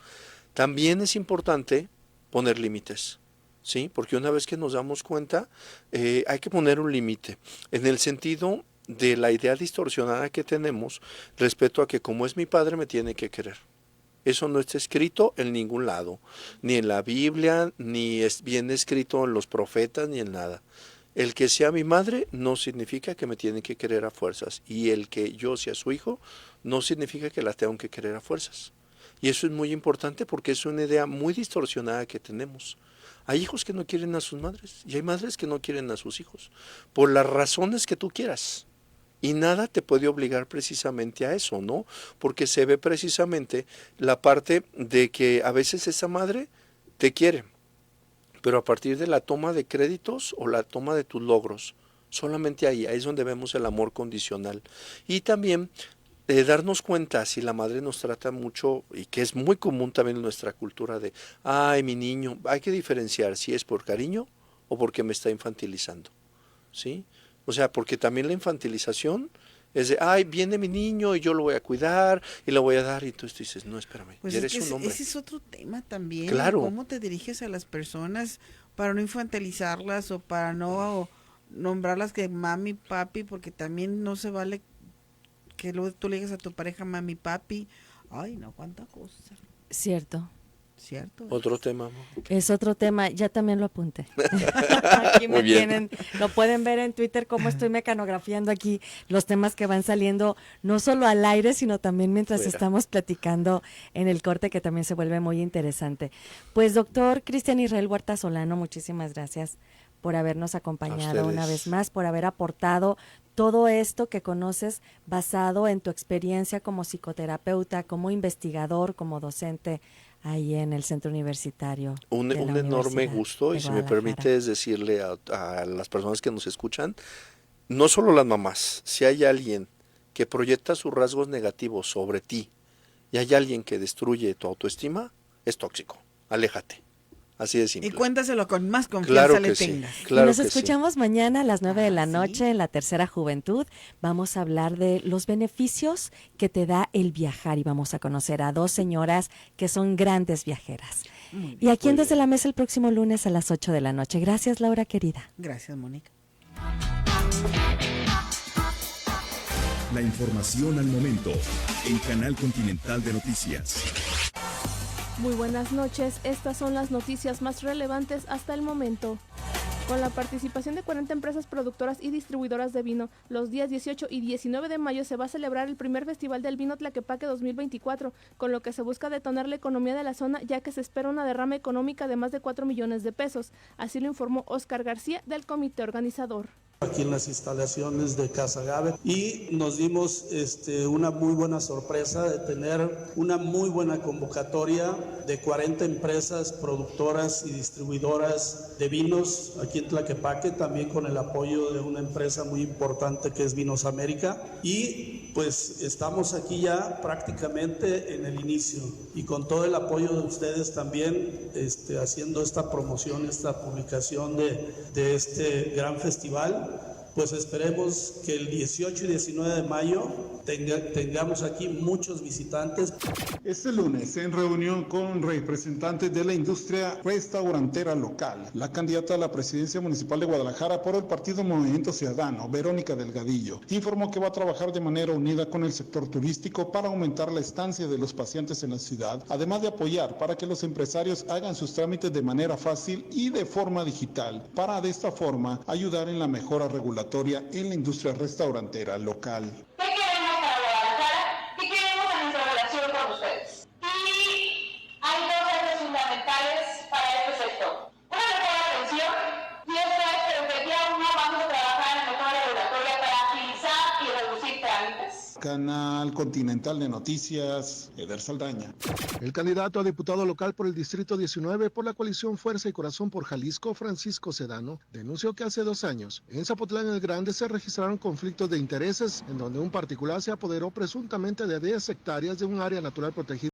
Speaker 4: También es importante poner límites, ¿sí? Porque una vez que nos damos cuenta, hay que poner un límite, en el sentido de la idea distorsionada que tenemos respecto a que como es mi padre me tiene que querer. Eso no está escrito en ningún lado, ni en la Biblia, ni es bien escrito en los profetas, ni en nada. El que sea mi madre no significa que me tiene que querer a fuerzas, y el que yo sea su hijo no significa que la tengo que querer a fuerzas. Y eso es muy importante porque es una idea muy distorsionada que tenemos. Hay hijos que no quieren a sus madres y hay madres que no quieren a sus hijos, por las razones que tú quieras. Y nada te puede obligar precisamente a eso, ¿no? Porque se ve precisamente la parte de que a veces esa madre te quiere, pero a partir de la toma de créditos o la toma de tus logros, solamente ahí es donde vemos el amor condicional. Y también darnos cuenta si la madre nos trata mucho, y que es muy común también en nuestra cultura de, ay, mi niño, hay que diferenciar si es por cariño o porque me está infantilizando, ¿sí? O sea, porque también la infantilización es de, ay, viene mi niño y yo lo voy a cuidar y lo voy a dar, y tú dices, no, espérame,
Speaker 3: pues
Speaker 4: eres un hombre.
Speaker 3: Ese es otro tema también,
Speaker 4: claro.
Speaker 3: Cómo te diriges a las personas para no infantilizarlas o para no nombrarlas que mami, papi, porque también no se vale que luego tú le digas a tu pareja mami, papi. Ay, no, cuánta cosa.
Speaker 2: Cierto.
Speaker 3: Cierto.
Speaker 4: Otro tema.
Speaker 2: Es otro tema, ya también lo apunté. Aquí me tienen, lo pueden ver en Twitter cómo estoy mecanografiando aquí los temas que van saliendo, no solo al aire, sino también mientras estamos platicando en el corte, que también se vuelve muy interesante. Pues doctor Cristian Israel Huerta Solano, muchísimas gracias por habernos acompañado una vez más, por haber aportado todo esto que conoces basado en tu experiencia como psicoterapeuta, como investigador, como docente ahí en el centro universitario.
Speaker 4: Un enorme gusto, y si me permites decirle a las personas que nos escuchan, no solo las mamás, si hay alguien que proyecta sus rasgos negativos sobre ti y hay alguien que destruye tu autoestima, es tóxico, aléjate. Así de simple.
Speaker 3: Y cuéntaselo con más confianza le tengas.
Speaker 2: Sí, claro, y nos escuchamos mañana a las 9 de la noche en La Tercera Juventud. Vamos a hablar de los beneficios que te da el viajar y vamos a conocer a dos señoras que son grandes viajeras. Y aquí en Desde la Mesa el próximo lunes a las 8 de la noche. Gracias, Laura querida.
Speaker 3: Gracias, Mónica.
Speaker 7: La información al momento en Canal Continental de Noticias.
Speaker 8: Muy buenas noches, estas son las noticias más relevantes hasta el momento. Con la participación de 40 empresas productoras y distribuidoras de vino, los días 18 y 19 de mayo se va a celebrar el primer Festival del Vino Tlaquepaque 2024, con lo que se busca detonar la economía de la zona, ya que se espera una derrama económica de más de 4 millones de pesos. Así lo informó Óscar García del comité organizador.
Speaker 9: Aquí en las instalaciones de Casa Agave, y nos dimos una muy buena sorpresa de tener una muy buena convocatoria de 40 empresas productoras y distribuidoras de vinos aquí en Tlaquepaque, también con el apoyo de una empresa muy importante que es Vinos América, y pues estamos aquí ya prácticamente en el inicio y con todo el apoyo de ustedes también haciendo esta promoción, esta publicación de este gran festival. Pues esperemos que el 18 y 19 de mayo tengamos aquí muchos visitantes.
Speaker 12: Este lunes, en reunión con representantes de la industria restaurantera local, la candidata a la presidencia municipal de Guadalajara por el partido Movimiento Ciudadano, Verónica Delgadillo, informó que va a trabajar de manera unida con el sector turístico para aumentar la estancia de los paseantes en la ciudad, además de apoyar para que los empresarios hagan sus trámites de manera fácil y de forma digital, para de esta forma ayudar en la mejora regulatoria en la industria restaurantera local.
Speaker 24: ¿Qué queremos para Guadalajara? ¿Qué queremos en nuestra relación con ustedes? Y hay dos ejes fundamentales para este sector. Una mejor atención, y otra es que desde el día 1 vamos a trabajar en mejora regulatoria para
Speaker 12: Canal Continental de Noticias, Eder Saldaña.
Speaker 14: El candidato a diputado local por el Distrito 19 por la coalición Fuerza y Corazón por Jalisco, Francisco Sedano, denunció que hace 2 años en Zapotlán el Grande se registraron conflictos de intereses en donde un particular se apoderó presuntamente de 10 hectáreas de un área natural protegida